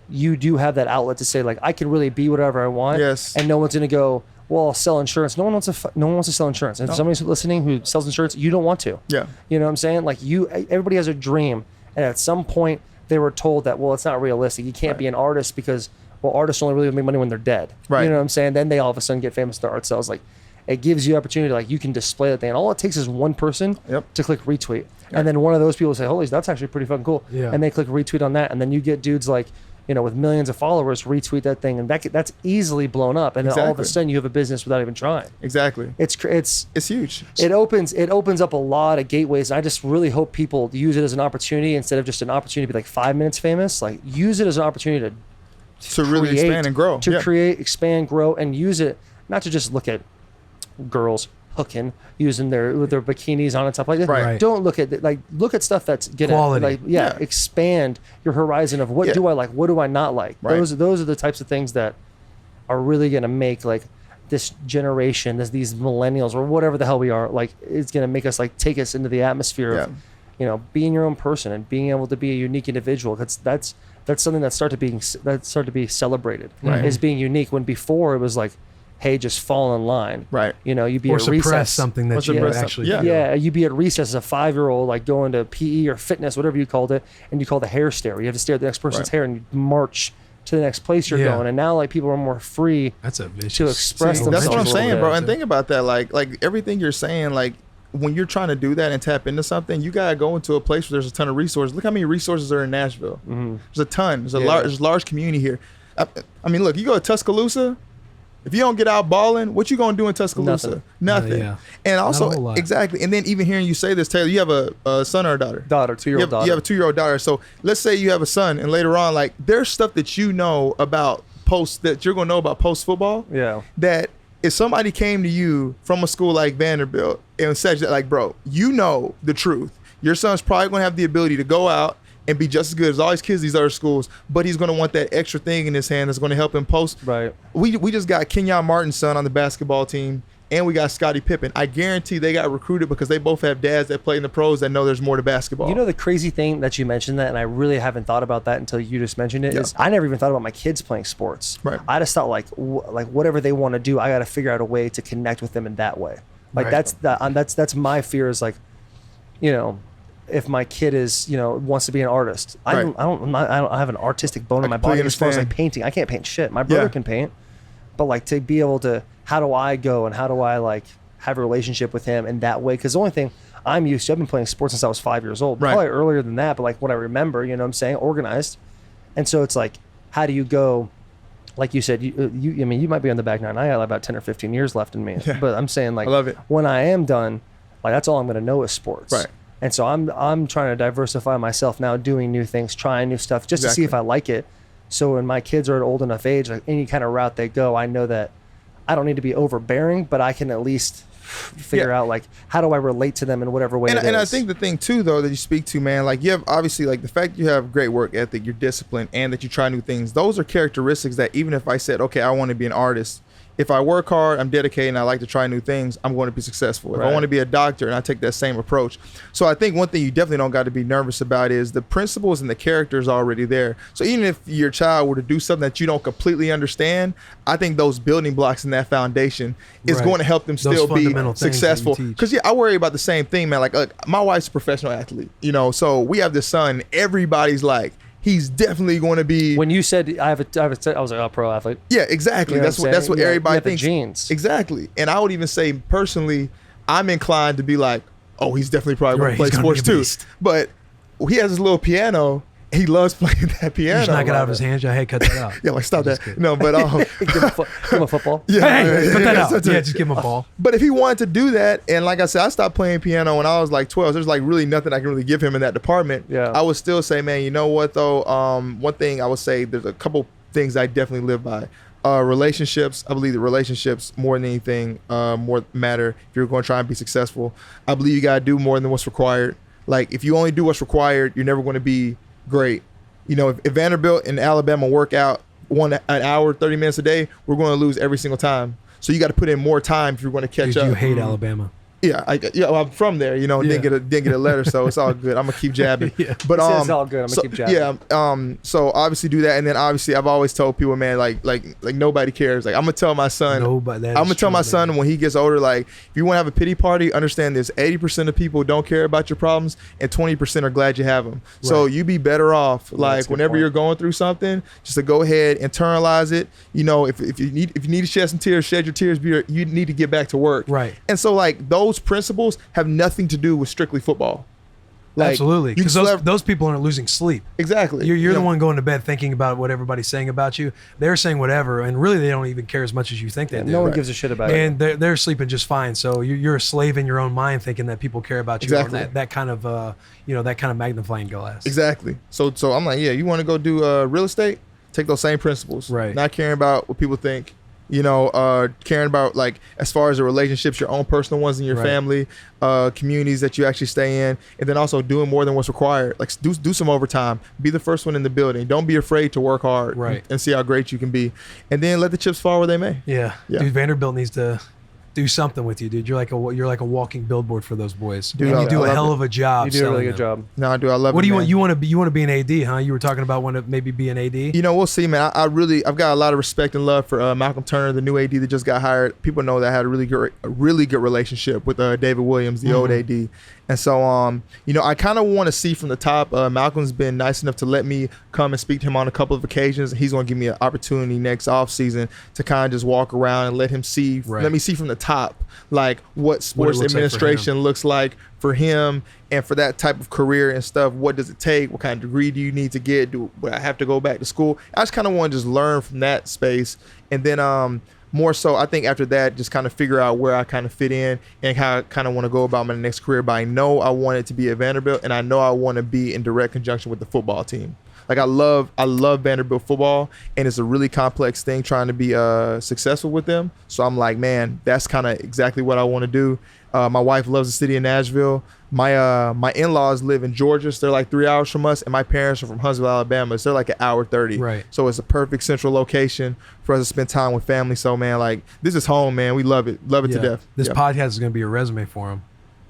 Speaker 2: you do have that outlet to say like I can really be whatever I want.
Speaker 3: Yes.
Speaker 2: And no one's gonna go, well, I'll sell insurance. No one wants to sell insurance. And if somebody's listening who sells insurance, you don't want to.
Speaker 3: Yeah.
Speaker 2: You know what I'm saying? Like everybody has a dream, and at some point they were told that well, it's not realistic. You can't be an artist because well, artists only really make money when they're dead.
Speaker 3: Right.
Speaker 2: You know what I'm saying? Then they all of a sudden get famous. Their art sells. Like it gives you opportunity. Like you can display that thing. And all it takes is one person
Speaker 3: Yep.
Speaker 2: to click retweet, and then one of those people say, "Holy, that's actually pretty fucking cool."
Speaker 4: Yeah.
Speaker 2: And they click retweet on that, and then you get dudes like, you know, with millions of followers retweet that thing, and that's easily blown up. And then all of a
Speaker 3: Exactly.
Speaker 2: sudden you have a business without even trying.
Speaker 3: Exactly.
Speaker 2: It's
Speaker 3: huge.
Speaker 2: it opens up a lot of gateways. And I just really hope people use it as an opportunity instead of just an opportunity to be like 5 minutes famous. Like use it as an opportunity
Speaker 3: To really
Speaker 2: create,
Speaker 3: expand and grow.
Speaker 2: to
Speaker 3: Yeah.
Speaker 2: create, expand, grow, and use it not to just look at girls. hooking, using with their bikinis on and stuff like that.
Speaker 3: Right.
Speaker 2: Don't look at look at stuff that's gonna
Speaker 4: Quality.
Speaker 2: expand your horizon of what do I like, what do I not like.
Speaker 3: Right.
Speaker 2: Those are the types of things that are really gonna make like this generation, these millennials or whatever the hell we are, like it's gonna make us like take us into the atmosphere of, being your own person and being able to be a unique individual. That's something that started to be celebrated.
Speaker 3: Right.
Speaker 2: Is being unique, when before it was like, hey, just fall in line.
Speaker 3: Right.
Speaker 2: You'd be
Speaker 4: Or
Speaker 2: at
Speaker 4: suppress
Speaker 2: recess.
Speaker 4: something that you
Speaker 3: suppress
Speaker 4: actually
Speaker 3: something.
Speaker 4: feel.
Speaker 2: Yeah, you'd be at recess as a 5-year-old, like going to PE or fitness, whatever you called it, and you call the hair stare. You have to stare at the next person's hair and you march to the next place you're going. And now like people are more free
Speaker 4: That's a vicious.
Speaker 2: to express themselves.
Speaker 3: That's what I'm
Speaker 2: a little
Speaker 3: saying,
Speaker 2: bit.
Speaker 3: bro. And think about that, like everything you're saying, like when you're trying to do that and tap into something, you gotta go into a place where there's a ton of resources. Look how many resources are in Nashville.
Speaker 2: Mm-hmm.
Speaker 3: There's a ton. There's a large community here. I mean, look, you go to Tuscaloosa. If you don't get out balling, what you gonna do in Tuscaloosa? Nothing.
Speaker 4: Yeah.
Speaker 3: And
Speaker 4: Not a
Speaker 3: also,
Speaker 4: whole lot.
Speaker 3: exactly. And then even hearing you say this, Taylor, you have a son or a daughter?
Speaker 2: 2-year-old daughter.
Speaker 3: You have a 2-year-old daughter. So let's say you have a son, and later on, like there's stuff that you know about that you're gonna know about post football.
Speaker 2: Yeah.
Speaker 3: That if somebody came to you from a school like Vanderbilt and said, like, bro, you know the truth. Your son's probably gonna have the ability to go out and be just as good as all these kids at these other schools, but he's going to want that extra thing in his hand that's going to help him post.
Speaker 2: Right.
Speaker 3: We just got Kenyon Martin's son on the basketball team, and we got Scottie Pippen. I guarantee they got recruited because they both have dads that play in the pros that know there's more to basketball.
Speaker 2: You know the crazy thing that you mentioned that, and I really haven't thought about that until you just mentioned it, is I never even thought about my kids playing sports.
Speaker 3: Right.
Speaker 2: I just thought like whatever they want to do, I got to figure out a way to connect with them in that way. Like
Speaker 4: Right.
Speaker 2: that's my fear is like, if my kid is, wants to be an artist, I don't have an artistic bone in my body as far as like painting. I can't paint shit. My brother can paint, but like to be able to, how do I go and how do I like have a relationship with him in that way? Because the only thing I'm used to, I've been playing sports since I was 5 years old, probably earlier than that, but like what I remember, you know what I'm saying, organized. And so it's like, how do you go? Like you said, you might be on the back nine. I got about 10 or 15 years left in me, but I'm saying like,
Speaker 3: I love it.
Speaker 2: when I am done, like that's all I'm going to know is sports.
Speaker 3: Right.
Speaker 2: And so I'm trying to diversify myself now, doing new things, trying new stuff, just to see if I like it. So when my kids are at old enough age, like any kind of route they go, I know that I don't need to be overbearing, but I can at least figure out like how do I relate to them in whatever way it is.
Speaker 3: And I think the thing too, though, that you speak to, man, like you have obviously like the fact that you have great work ethic, you're disciplined, and that you try new things. Those are characteristics that even if I said, okay, I want to be an artist, if I work hard, I'm dedicated, and I like to try new things, I'm going to be successful. If I want to be a doctor, and I take that same approach. So I think one thing you definitely don't got to be nervous about is the principles and the characters already there. So even if your child were to do something that you don't completely understand, I think those building blocks in that foundation is going to help them still be successful. Because I worry about the same thing, man. Like my wife's a professional athlete, so we have this son. Everybody's like, he's definitely going to be.
Speaker 2: When you said I was like a pro athlete.
Speaker 3: Yeah, exactly. That's what everybody thinks.
Speaker 2: Genes.
Speaker 3: Exactly. And I would even say personally, I'm inclined to be like, oh, he's definitely probably going to play sports too. But he has his little piano. He loves playing that piano.
Speaker 4: Just knock it out of his hands. Hey, cut that out.
Speaker 3: Yeah, like stop that. No, but
Speaker 2: give him a football.
Speaker 3: Yeah,
Speaker 4: hey, cut that out. Yeah, just give him a ball.
Speaker 3: But if he wanted to do that, and like I said, I stopped playing piano when I was like 12. There's like really nothing I can really give him in that department.
Speaker 2: Yeah.
Speaker 3: I would still say, man, you know what though? One thing I would say, there's a couple things I definitely live by. Relationships. I believe that relationships more than anything more matter if you're going to try and be successful. I believe you got to do more than what's required. Like if you only do what's required, you're never going to be great. If Vanderbilt and Alabama work out an hour, 30 minutes a day, we're going to lose every single time. So you got to put in more time if you're going to catch up.
Speaker 4: You hate Alabama.
Speaker 3: Yeah, well, I'm from there, didn't get a letter, so it's all good. I'm gonna keep jabbing. But
Speaker 2: it's all good. I'm gonna keep jabbing.
Speaker 3: Yeah, so obviously do that, and then obviously I've always told people, man, like nobody cares. Like I'm gonna tell my son, when he gets older, like if you want to have a pity party, understand there's 80% of people don't care about your problems, and 20% are glad you have them. Right. So you be better off, like whenever you're going through something, just to go ahead, internalize it. If you need to shed some tears, shed your tears. You need to get back to work.
Speaker 4: Right.
Speaker 3: And so like those principles have nothing to do with strictly football. Like,
Speaker 4: absolutely, because those people aren't losing sleep.
Speaker 3: Exactly.
Speaker 4: You're the one going to bed thinking about what everybody's saying about you. They're saying whatever, and really they don't even care as much as you think they do.
Speaker 2: No one gives a shit about it.
Speaker 4: And they're sleeping just fine. So you're a slave in your own mind, thinking that people care about you.
Speaker 3: Exactly.
Speaker 4: On that kind of that kind of magnifying glass.
Speaker 3: Exactly. So I'm like, yeah, you want to go do real estate? Take those same principles.
Speaker 4: Right.
Speaker 3: Not caring about what people think. Caring about, like, as far as the relationships, your own personal ones in your family, communities that you actually stay in, and then also doing more than what's required. Like, do some overtime. Be the first one in the building. Don't be afraid to work hard and see how great you can be. And then let the chips fall where they may.
Speaker 4: Yeah. Dude, Vanderbilt needs to do something with you, dude. You're like a walking billboard for those boys. Dude, and you do a hell of a job.
Speaker 2: You do a really good job.
Speaker 3: No, I do. I love it.
Speaker 4: What do you
Speaker 3: man.
Speaker 4: want? You want to be an AD, huh? You were talking about wanting to maybe be an AD.
Speaker 3: We'll see, man. I've got a lot of respect and love for Malcolm Turner, the new AD that just got hired. People know that I had a really good relationship with David Williams, the old AD. And so, I kind of want to see from the top. Malcolm's been nice enough to let me come and speak to him on a couple of occasions. He's going to give me an opportunity next offseason to kind of just walk around and let me see from the top, like what sports administration looks like for him and for that type of career and stuff. What does it take? What kind of degree do you need to get? Do I have to go back to school? I just kind of want to just learn from that space. And then, more so, I think after that, just kind of figure out where I kind of fit in and how I kind of want to go about my next career. But I know I want it to be at Vanderbilt, and I know I want to be in direct conjunction with the football team. Like, I love Vanderbilt football, and it's a really complex thing trying to be successful with them. So I'm like, man, that's kind of exactly what I want to do. My wife loves the city of Nashville. My in-laws live in Georgia, so they're like 3 hours from us, and my parents are from Huntsville, Alabama, so they're like 1 hour 30.
Speaker 4: Right.
Speaker 3: So it's a perfect central location for us to spend time with family. So, man, like, this is home, man. We love it to death.
Speaker 4: This podcast is going to be a resume for them.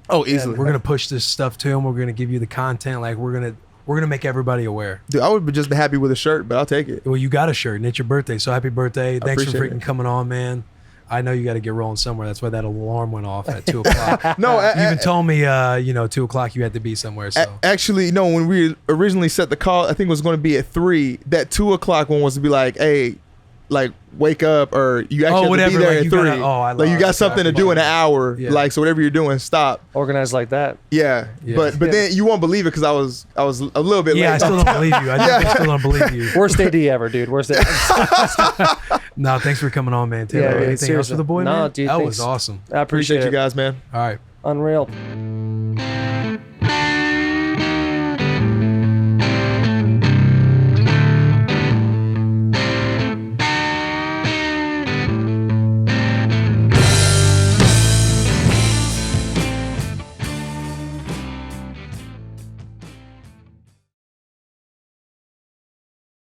Speaker 3: Oh, easily.
Speaker 4: We're going to push this stuff to them. We're going to give you the content. Like, we're gonna make everybody aware.
Speaker 3: Dude, I would just be happy with a shirt, but I'll take it.
Speaker 4: Well, you got a shirt, and it's your birthday, so happy birthday! Thanks for freaking
Speaker 3: it.
Speaker 4: coming on, man. I know you got to get rolling somewhere. That's why that alarm went off at 2:00.
Speaker 3: No,
Speaker 4: you even told me, 2:00 you had to be somewhere. So
Speaker 3: actually, no. When we originally set the call, I think it was going to be at 3. That 2:00 one was to be like, hey, like, wake up, or you actually have to be there at 3. You got something to do in an hour.
Speaker 4: Yeah.
Speaker 3: Like, so whatever you're doing, stop.
Speaker 2: Organized like that.
Speaker 3: Yeah. But then you won't believe it because I was a little bit late.
Speaker 4: I still don't believe you. I still don't believe you.
Speaker 2: Worst AD ever, dude. Worst AD.
Speaker 4: No, thanks for coming on, man. Taylor, anything else for the boy, man?
Speaker 2: Dude,
Speaker 4: that
Speaker 2: thanks.
Speaker 4: was awesome.
Speaker 2: I appreciate
Speaker 3: you guys, man.
Speaker 4: All right.
Speaker 2: Unreal.